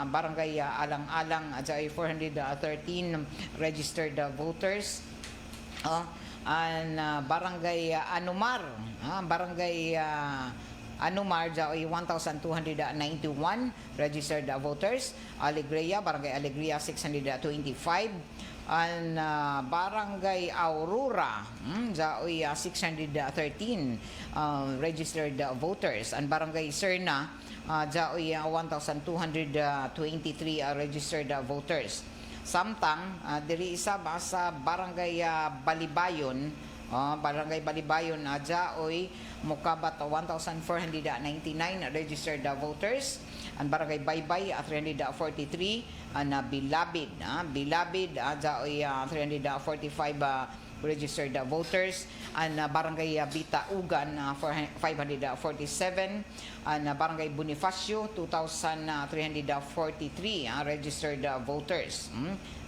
Barangay Alang-Alang ay 413 registered voters. Ang Barangay Anumar, Barangay Anumar ay 1,291 registered voters. Alegria, Barangay Alegria 625. Ang Barangay Aurora ay 613 registered voters. Ang Barangay Serna ay 1,223 registered voters. Samtang diri isa sa Barangay Balibayon, Barangay Balibayon oy mukabat 1,499 registered voters. Ang Barangay Baybay 343. Ang Bilabid Bilabid oy 345 registered voters. Ang Barangay Bitaugan 547. Ang Barangay Bonifacio 2,343 registered voters.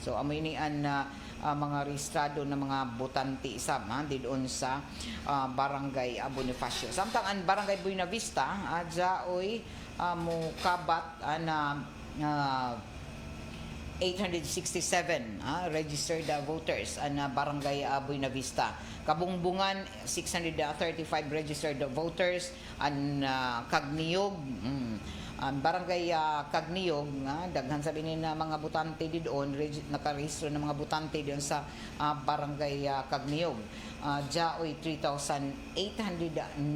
So amo ini ang mga rehistrado na mga butante isab didoon sa Barangay Bonifacio. Samtang ang Barangay Buena Vista oy mukabat na 867 registered voters ang Barangay Buena Vista. Kabungbungan 635 registered voters. Ang Kagniyog ang Barangay Kagniyog, daghan sabihin na mga butante doon, nakarehistro ng mga butante doon sa Barangay Kagniyog. Jaoy 3,898.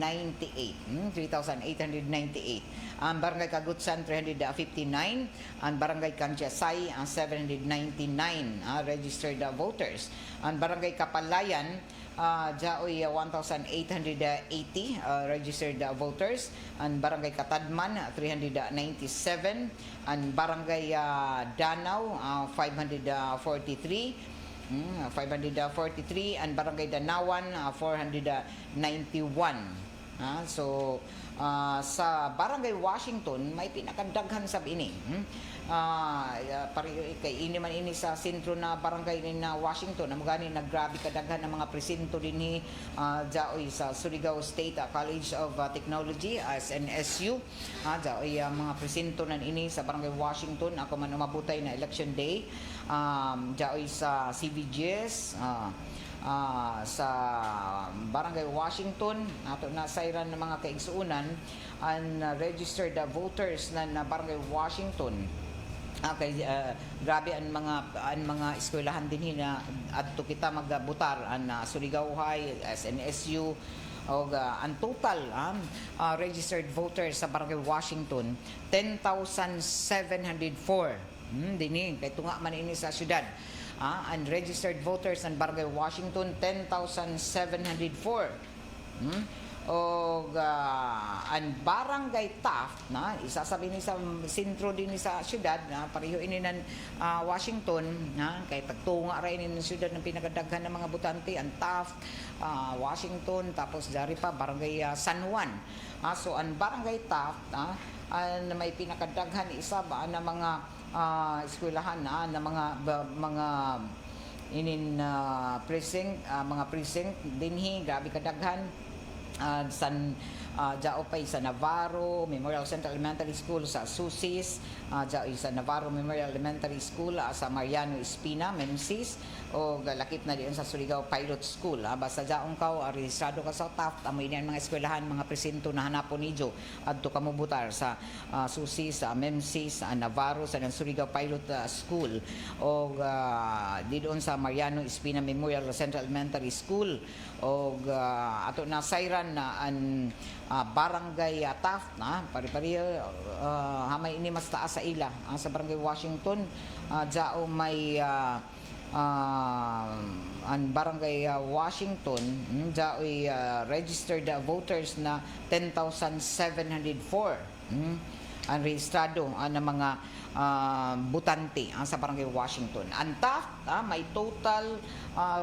3,898. Ang Barangay Kagutsan 359. Ang Barangay Kantiasay 799 registered voters. Ang Barangay Kapalayan jaoy 1,880 registered voters. Ang Barangay Katadman 397. Ang Barangay Danau 543. 543. Ang Barangay Danawan 491. So sa Barangay Washington may pinakadaghan sab ini. Kay ini man ini sa sentro na barangay ni na Washington na magani naggrabe kadaghan ng mga presinto dinhi jaoy sa Surigao State College of Technology SNSU. Jaoy mga presinto nan ini sa Barangay Washington ako man umabutay na election day. Jaoy sa CVGS sa Barangay Washington ato na sayran ng mga kaigsuunan ang registered voters na Barangay Washington. Grabe ang mga eskwelahan din na adto kita magbutar ang Surigao High, SNSU o ang total registered voters sa Barangay Washington 10,704. Dini kay tunga man ini sa syudad. Unregistered voters ng Barangay Washington 10,704. Ang Barangay Taft na isasabi ni sa sentro din sa syudad na pareho ini ng Washington kay tagtunga ra ini ng syudad ng pinakadaghan ng mga butante ang Taft, Washington, tapos dari pa Barangay San Juan. So ang Barangay Taft may pinakadaghan isa ba na mga eskwelahan na mga inin precinct, mga precinct dinhi grabe kadaghan. Dao pa sa Navarro Memorial Central Elementary School sa Susis, dao sa Navarro Memorial Elementary School sa Mariano Espina, Memsis, o lakip na diyon sa Surigao Pilot School. Basta daong ka, rehistrado ka sa Taft, amoy niyan mga eskwelahan, mga presinto na hanapon nidyo adto ka mobutar sa Susis, sa Memsis, sa Navarro, sa Surigao Pilot School, o di doon sa Mariano Espina Memorial Central Elementary School, o ato na sayran na an Barangay Taft na pari-pari hamay ini mas taas sa ila sa Barangay Washington, dao may ang Barangay Washington, dao registered voters na 10,704 ang rehistrado na mga butante sa Barangay Washington. Ang Taft may total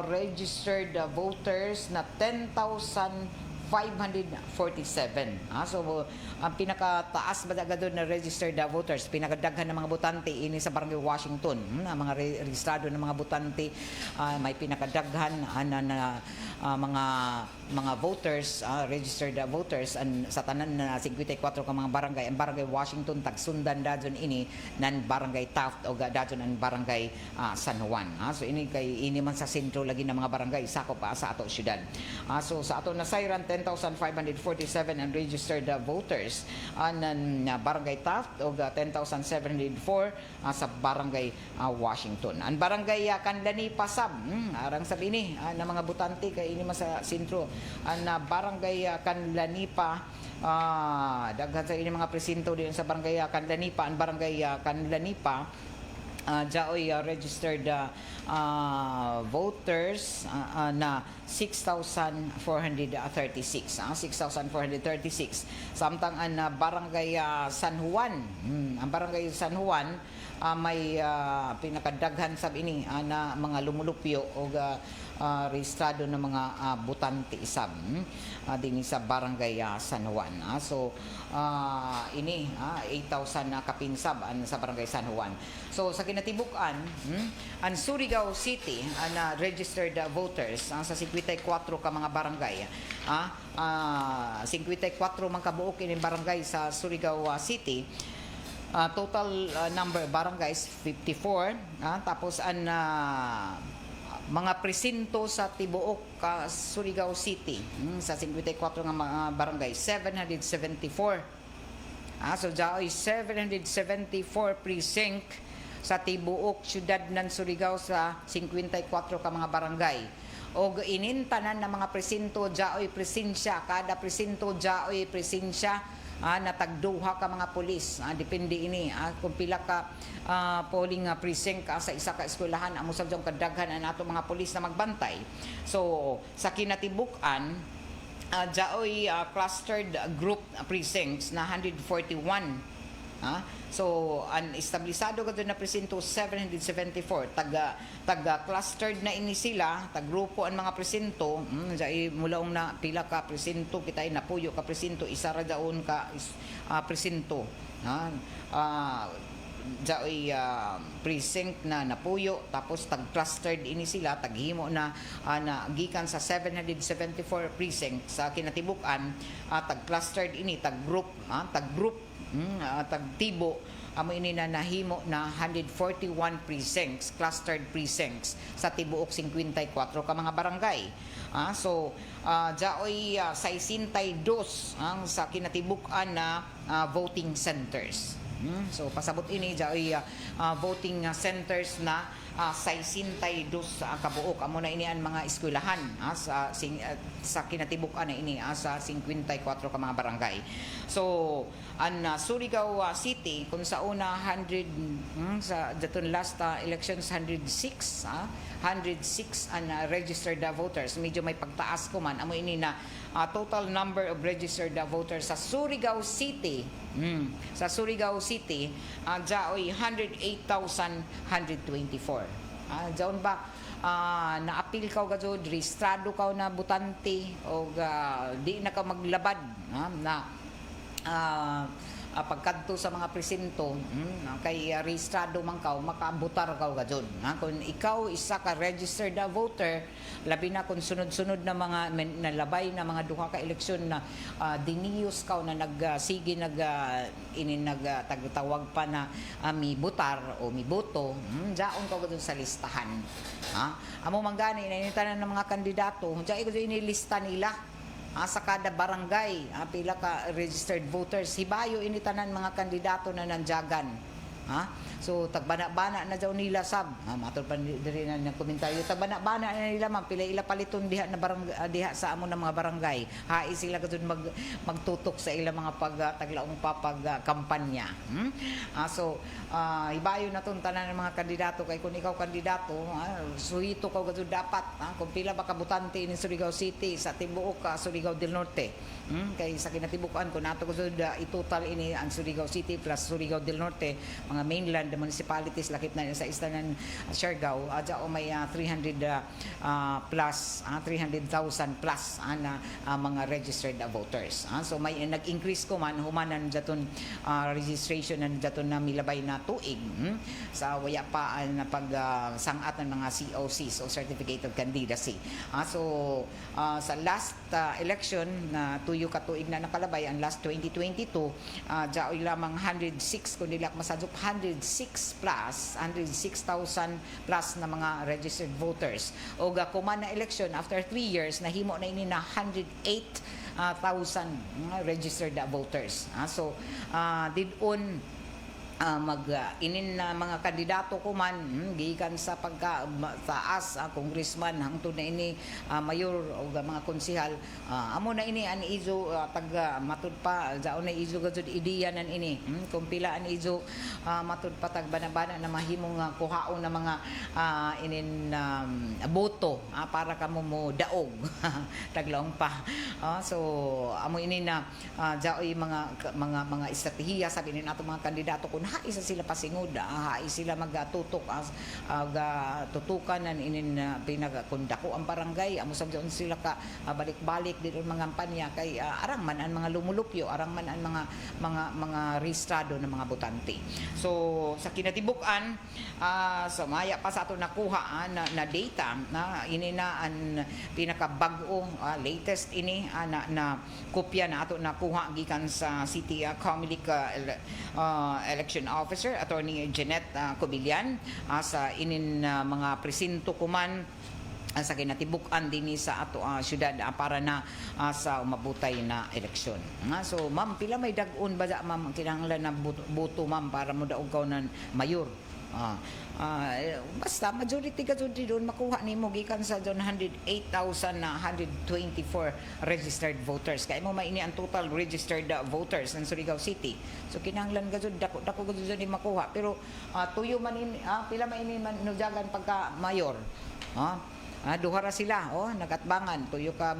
registered voters na 10,547. So, ang pinakataas ba doon na registered voters, pinakadaghan ng mga butante ini sa Barangay Washington. Ang mga registrado ng mga butante, may pinakadaghan na mga voters, registered voters sa tanan na 54 ka mga barangay. Ang Barangay Washington tagsundan dadyon ini nan Barangay Taft o dadyon ang Barangay San Juan. So ini man sa sentro lagi ng mga barangay sakop sa ato syudad. So sa ato na sayran 10,547 ang registered voters nan Barangay Taft o 10,704 sa Barangay Washington. Ang Barangay Kanlani Pasab, arang sabi ni na mga butante kay ini man sa sentro ang Barangay Kanlanipa, daghan sa ini mga presinto din sa Barangay Kanlanipa. Ang Barangay Kanlanipa jaoy registered voters na 6,436. 6,436. Samtang ang Barangay San Juan, ang Barangay San Juan may pinakadaghan sab ini na mga lumulupyo o rehistrado ng mga butante isab din sa Barangay San Juan. So ini 8,000 na kapinsab sa Barangay San Juan. So sa kinatibukan, ang Surigao City na registered voters sa 54 ka mga barangay, 54 man kabuok ini barangay sa Surigao City. Total number barangays 54, tapos ang mga presinto sa tibuok Surigao City sa 54 nga mga barangay 774. So jaoy 774 precinct sa tibuok syudad ng Surigao sa 54 ka mga barangay. Og inintanan ng mga presinto jaoy presensya, kada presinto jaoy presensya natagduha ka mga pulis. Depende ini kung pila ka polling precinct sa isa ka eskwelahan, amo sa jong kadaghan ang ato mga pulis na magbantay. So sa kinatibukan, jaoy clustered group precincts na 141. So ang establisado kadto na presinto 774, taga clustered na ini sila, tag-grupo ang mga presinto. Mulaong na pila ka presinto kita napuyo ka presinto, isa ra daon ka presinto. Jaoy precinct na napuyo, tapos tag-clustered ini sila, taghimo na gikan sa 774 precinct sa kinatibukan, tag-clustered ini, tag-group, tagtibo, amo ini na nahimo na 141 precincts, clustered precincts sa tibuok 54 ka mga barangay. So jaoy 62 ang sa kinatibukan na voting centers. So pasabot ini jaoy voting centers na 62 kabuok. Amo na ini ang mga eskwelahan sa kinatibukan na ini sa 54 ka mga barangay. So ang Surigao City kung sa una 100 sa daton last elections 106 ang registered voters. Medyo may pagtaas ko man. Amo ini na total number of registered voters sa Surigao City. Sa Surigao City, jaoy 108,124. Jaon ba naapil ka gado, registrado ka na butante o di na ka maglabad na pagkadto sa mga presinto, kay rehistrado man ka, makabutar ka gajud. Kung ikaw isa ka registered voter, labi na kung sunod-sunod na mga nalabay na mga duha ka eleksyon na diniyos ka na nagsige tagtawag pa na mi butar o mi boto, jaon ka gajud sa listahan. Amo manggani initanan ng mga kandidato, diay gajud inilista nila. Sa kada barangay, pila ka registered voters, hibayo initanan mga kandidato na nandiyagan. So tagbana-bana na daw nila sab. Matod pa diri na ng komentaryo. Tagbana-bana na nila man pila ila paliton diha na diha sa amo ng mga barangay. Hai sila kadto magtutok sa ilang mga taglaong kampanya. So ibayo na ton tanan ng mga kandidato kay kung ikaw kandidato, suhito ka kadto dapat kung pila ba ka botante in Surigao City sa tibuok ka Surigao del Norte. Kay sa kinatibukan ko nato kadto itotal ini ang Surigao City plus Surigao del Norte, mga mainland municipalities lakip na sa Eastern Siargao, o may 300,000 plus na mga registered voters. So may nag-increase ko man humanan daton registration na daton na milabay na tuig sa waya pa na pag-sangat ng mga COCs o Certificate of Candidacy. So sa last election na tuyo ka tuig na nakalabay ang last 2022, jaoy lamang 106 kundi lak masadop 106,000 plus na mga registered voters. O gakuman na election after 3 years nahimo na ini na 108,000 registered voters. So didon inin na mga kandidato ko man gikan sa pagka-taas congressman hangtod na ini mayor o mga konsehal, amo na ini an izo matud pa jaon na izo gajud ideya nan ini kung pila an izo matud pa tagbana-bana na mahimong kuhaon na mga inin boto para kamo mo daog taglaong pa. So amo ini na jaoy mga estratehiya sabi ni nato mga kandidato kun isa sila pasingud, sila magtutok tutukan nan inin pinagakundako ang barangay, amo sa doon sila ka balik-balik dito mga kampanya kay arang man ang mga lumulupyo, arang man ang mga rehistrado na mga botante. So sa kinatibukan sa maya pa sa ato nakuha na data na ini na ang pinakabag-o latest ini na kopya na ato nakuha gikan sa City Comelec Election Officer Attorney Jeanette Cobillan sa inin mga presinto kuman sa kinatibukan din sa ato syudad para na sa umabutay na eleksyon. So ma'am, pila may dag-on ba ma'am kinahanglan na boto ma'am para mo daog ka ng mayor? Basta majority ka doon makuha nimo gikan sa 108,000 na 124 registered voters. Kaya mo maini ang total registered voters ng Surigao City. So kinahanglan ka dako ka ni makuha. Pero tuyo man pila maini man nujagan pagka mayor. Duha ra sila nagatbangan tuyo ka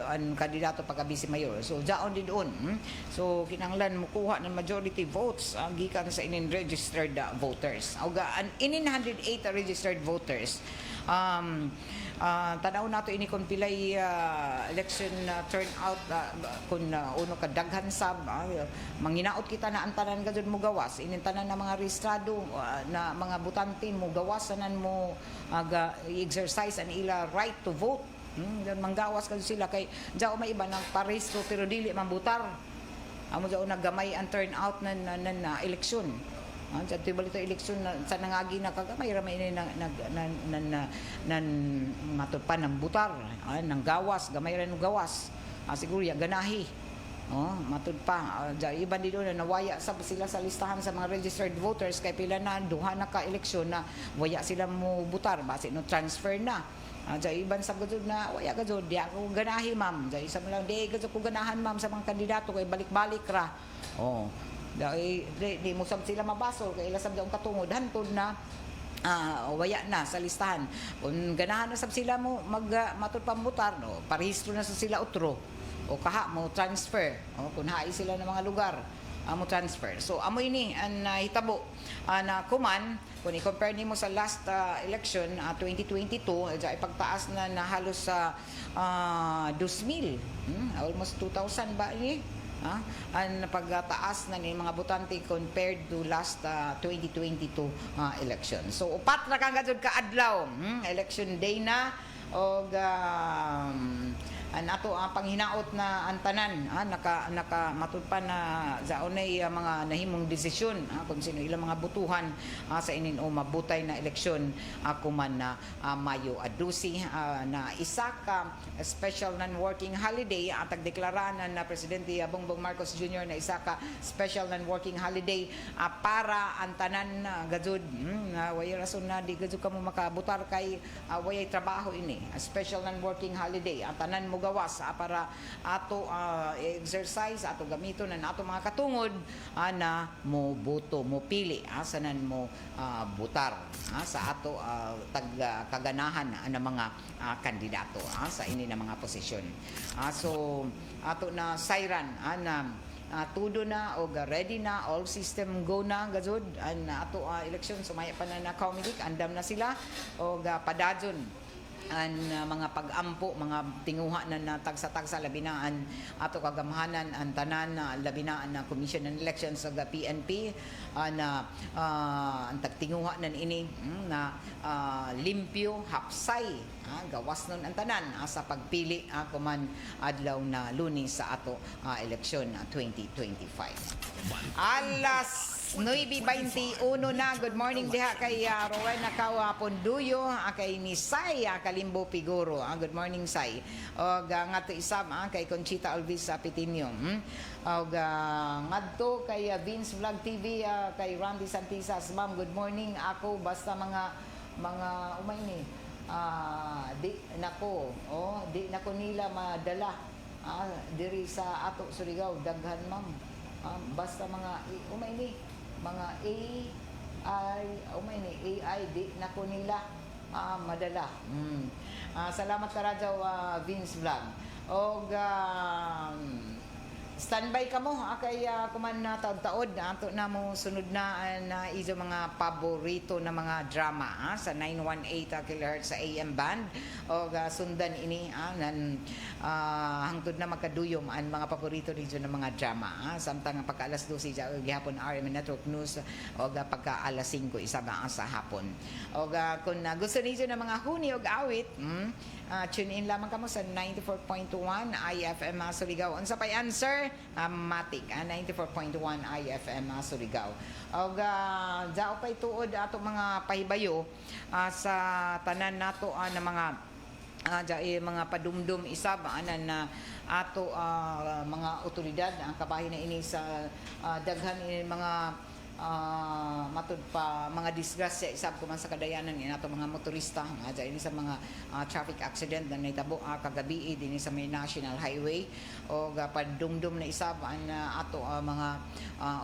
ang kandidato pagka vice mayor. So jaon din doon. So kinahanglan mo kuha ng majority votes gikan sa inin registered voters. Ang inin 108 registered voters. Tanaw nato ini kung pilay election turnout kung uno ka daghan sab manginaot kita na ang tanan gajud mo gawas inin tanan na mga rehistrado na mga botante mo gawas tanan mo exercise an ila right to vote. Manggawas kadto sila kay jao may iba nang parehistro pero dili mambutar. Amo jao naggamay ang turnout na eleksyon. Sa tibalito eleksyon sa nangagi na kagamay ramay ini nan matupan ng butar ng gawas gamay ra ng gawas siguro ya ganahi matud pa iban dito na nawaya sa sila sa listahan sa mga registered voters kay pila na duha na ka eleksyon na waya sila mo butar base no transfer na iban sa gud na waya gud di ako ganahi ma'am isa mo lang di gud ko ganahan ma'am sa mga kandidato kay balik-balik ra di mo sab sila mabasol kay ila sab daw katungod hantod na waya na sa listahan kung ganahan na sab sila mo matud pambutar parehistro na sa sila utro o kaha mo transfer kung hai sila ng mga lugar mo transfer. So amo ini ang hitabo na kuman kung i-compare nimo sa last election 2022 ipagtaas na halos sa 2,000 almost 2,000 ba ni ang pagtaas na ni mga botante compared to last 2022 election. So upat ra kang gajud ka adlaw, election day na og ato ang panghinaot na antanan naka matud pa na zaonay mga nahimong desisyon kung sino ilang mga butuhan sa inin o mabutay na eleksyon ako man na Mayo 12 na isa ka special non-working holiday at tagdeklarahan na Presidente Bongbong Marcos Jr. na isa ka special non-working holiday para antanan gajud way rason na di gajud ka mo makabutar kay way trabaho ini special non-working holiday antanan mo gawas para ato exercise ato gamiton na ato mga katungod na mo boto mo pili sanan mo butar sa ato kaganahan na mga kandidato sa ini na mga posisyon. So ato na sayran na tudo na o ready na all system go na gazud ato election sumaya pa na Comelec andam na sila o padadyon ang mga pag-ampo, mga tinguha na tagsa-tagsa labinaan ato kagamhanan ang tanan na labinaan na Commission on Elections sa PNP na ang tagtinguha nan ini na limpyo hapsay gawas nun ang tanan sa pagpili kuman adlaw na Lunes sa ato eleksyon 2025. Alas 9:21 na. Good morning diha kay Rowena Ponduyo, kay ni Sai Kalimbo Piguro. Good morning Sai. Og ngadto isab kay Conchita Alvis Pitinio. Og ngadto kay Vince Vlog TV kay Randy Santisas. Ma'am, good morning. Ako basta mga umay ni di nako nila madala diri sa ato Surigao daghan ma'am. Basta mga umay ni mga AI di nako nila madala. Salamat ka radyo Vince Vlog. Og standby ka mo kay kuman na taod-taod ato na mo sunod na iso mga paborito na mga drama sa 918 kHz sa AM band o sundan ini nan hangtod na magkaduyom ang mga paborito dito ng mga drama samtang pagka alas 12 sa gihapon RM Network News o pagka alas 5 isa sa hapon o kung gusto niyo ng mga huni o awit tune in lamang kamo sa 94.1 IFM Surigao. Unsa pay answer? Matik 94.1 IFM Surigao. Og dao pay tuod ato mga pahibayo sa tanan nato na mga mga padumdum isab na ato mga otoridad ang kabahin na ini sa daghan ini mga matud pa mga disgrasya isab kuman sa kadayanan ni nato mga motorista ini sa mga traffic accident na nahitabo kagabi dinhi sa may national highway o padumdum na isab ang ato mga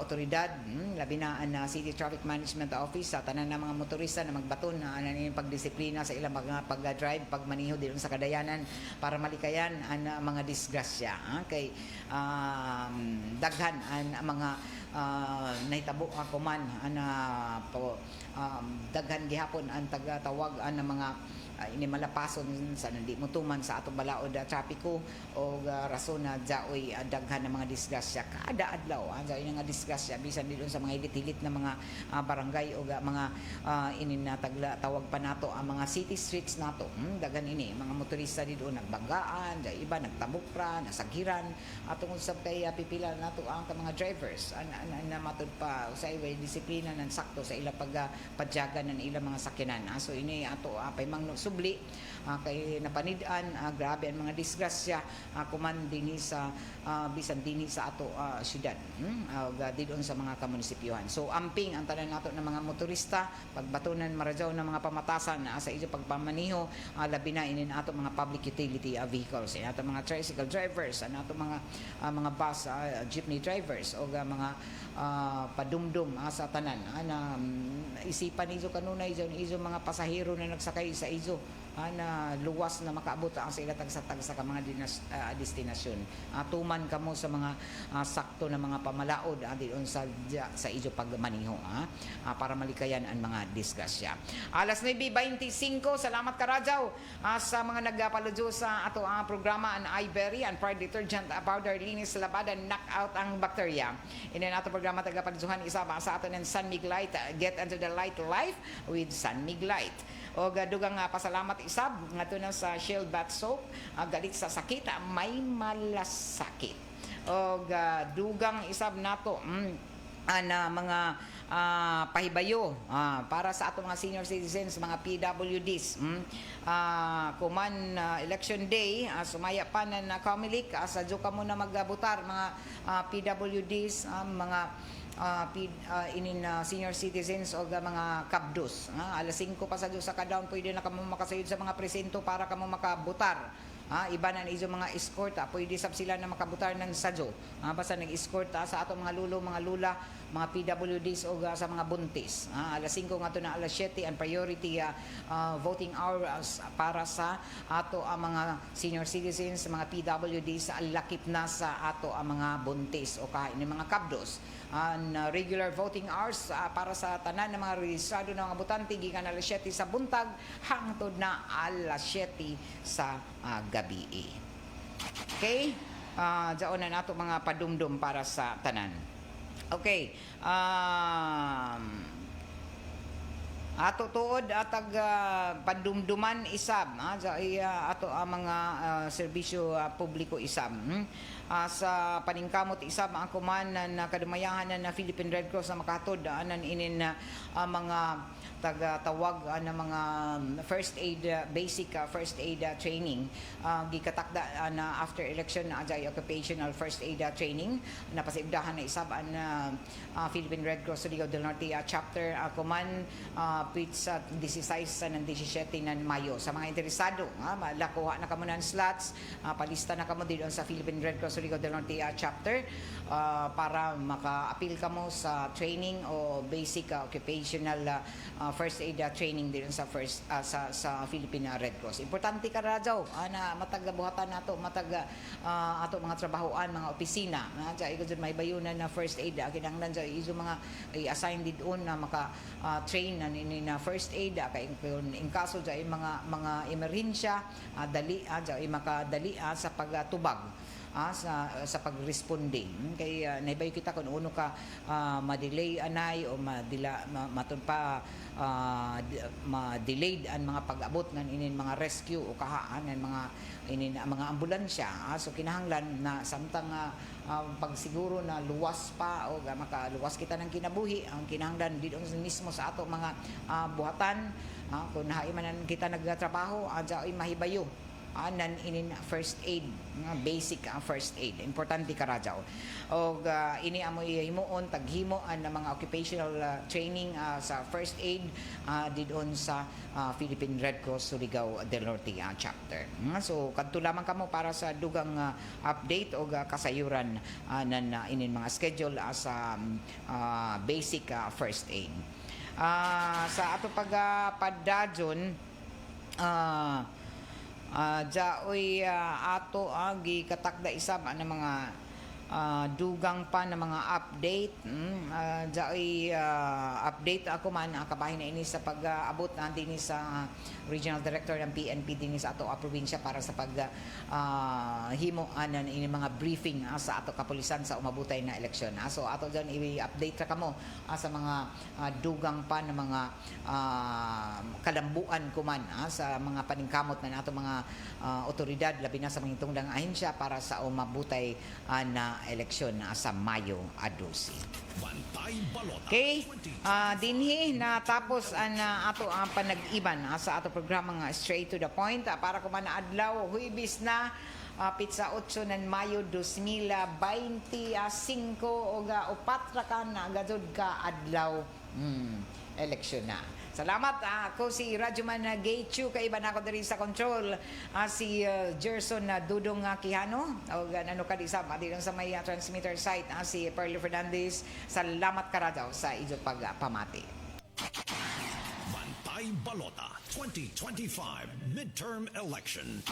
otoridad labi na ang City Traffic Management Office sa tanan na mga motorista na magbaton na pagdisiplina sa ilang mga pag-drive pagmaniho dinhi sa kadayanan para malikayan ang mga disgrasya kay daghan ang mga nahitabo ako man daghan gihapon ang tagatawag ang mga ini malapason sa hindi mutuman sa atong balaod trapiko o rason na jaoy daghan ng mga disgrasya kada adlaw jaoy nga disgrasya bisan didon sa mga hilit-hilit na mga barangay o mga inin na tawag pa nato ang mga city streets nato daghan ini mga motorista didon nagbanggaan jaoy iba nagtabok nasagiran atong usab kay pipila nato ang mga drivers na matud pa usay way disiplina ng sakto sa ilang pagpadyagan ng ilang mga sakyanan so ini ato pay mang subli kay napanidan grabe ang mga disgrasya kuman dinhi sa bisan dinhi sa ato syudad didon sa mga kamunisipyohan so amping ang tanan nato ng mga motorista pagbatunan maradyaw ng mga pamatasan sa iso pagpamaniho labi na inin ato mga public utility vehicles ato mga tricycle drivers ato mga bus jeepney drivers o mga padumdum sa tanan isipan iso kanunay iso mga pasahero na nagsakay sa iso na luwas na makaabot ang sa ilatag sa tagsa ka mga destinasyon. Tuman kamo sa mga sakto na mga pamalaod diyon sa ijo pagmaniho para malikayan ang mga disgrasya. Alas 9:25, salamat Karajaw sa mga nagpaludyo sa ato ang programa ang Iberia and Pride Detergent Powder linis labada knockout ang bakterya. Ini nato programa tagapaludyohan isa ba sa ato ng Sunmig Light. Get into the light life with Sunmig Light. O dugang pasalamat isab ngadto na sa Shield Bath Soap galit sa sakit may malasakit. O dugang isab nato na mga pahibayo para sa atong mga senior citizens, mga PWDs. Kuman election day, sumaya pa na Comelec, sa ka mo na magbutar mga PWDs, mga senior citizens o mga kabdos. Alas 5 pa sa sa ka-down, pwede na kamo makasayod sa mga presinto para kamo makabutar. Iba na iso mga escort, pwede sab sila na makabutar ng sadyo. Basta nag-escort sa ato mga lulo, mga lula, mga PWDs o sa mga buntis. Alas 5 nga to na alas 7 ang priority voting hours para sa ato ang mga senior citizens, mga PWDs lakip na sa ato ang mga buntis o kain ng mga kabdos. Regular voting hours para sa tanan ng mga rehistrado ng mga butante gikan alas 7 sa buntag hangtod na alas 7 sa gabi. Okay? Diyan na nato mga padumdum para sa tanan. Okay. Ato tuod atag padumduman isab ato ang mga serbisyo publiko isab. Sa paningkamot isab ang kuman na kadumayahan na Philippine Red Cross na makatod anan inin mga tagatawag na mga first aid basic first aid training gikatakda na after election na ajay occupational first aid training na pasibdahan na isab ang Philippine Red Cross Surigao del Norte chapter kuman pizza 16 ng 17 ng Mayo sa mga interesado malakuha na kamo ng slots palista na kamo dito sa Philippine Red Cross Surigao del Norte chapter para maka-appeal kamo sa training o basic occupational first aid training din sa sa Philippine Red Cross. Importante ka radyaw na matagabuhatan nato ato mga trabahoan, mga opisina na igod may bayunan na first aid kinahanglan sa iso mga i-assign didon na maka train na first aid kay in kaso sa mga emerhensya dali makadali sa pagtubag sa pagresponde kay naibay kita kung uno ka ma-delay anay o ma-delayed ang mga pag-abot ng inin mga rescue o kahaan ng mga ambulansya so kinahanglan na samtang pagsiguro na luwas pa o makaluwas kita ng kinabuhi ang kinahanglan dito mismo sa ato mga buhatan kung nahaimanan kita nagtrabaho ay mahibayo anan inin first aid basic first aid importante ka radyaw og ini amoy himuon taghimo na mga occupational training sa first aid didon sa Philippine Red Cross Surigao del Norte chapter so kadto lamang kamo para sa dugang update og kasayuran nan inin mga schedule sa basic first aid sa ato pagpadadyon jaoy ato gikatakda isab ang mga dugang pa na mga update jaoy update ako man kabahin na ini sa pag-abot din sa regional director ng PNP din sa ato probinsya para sa pag himo anan ini mga briefing sa ato kapulisan sa umabutay na eleksyon so ato dyan i-update ra kamo sa mga dugang pa na mga kalambuan kuman sa mga paningkamot na nato mga otoridad labi na sa mga tungdang ahensya para sa umabutay na eleksyon sa Mayo 12. Okay, dinhi na tapos ang ato ang panag-iban sa ato programa nga straight to the point para kuman na adlaw huibis na pizza 8 ng Mayo 2025 o upat ra ka na gadud ka adlaw eleksyon na. Salamat. Ako si Rajuman Gaychu, kaiba na ako diri sa control. Si Gerson Dudong Quijano, o ano ka di sa may transmitter site, si Perlo Fernandez. Salamat ka daw sa inyong pagpamati.
Balota 2025 Midterm Election.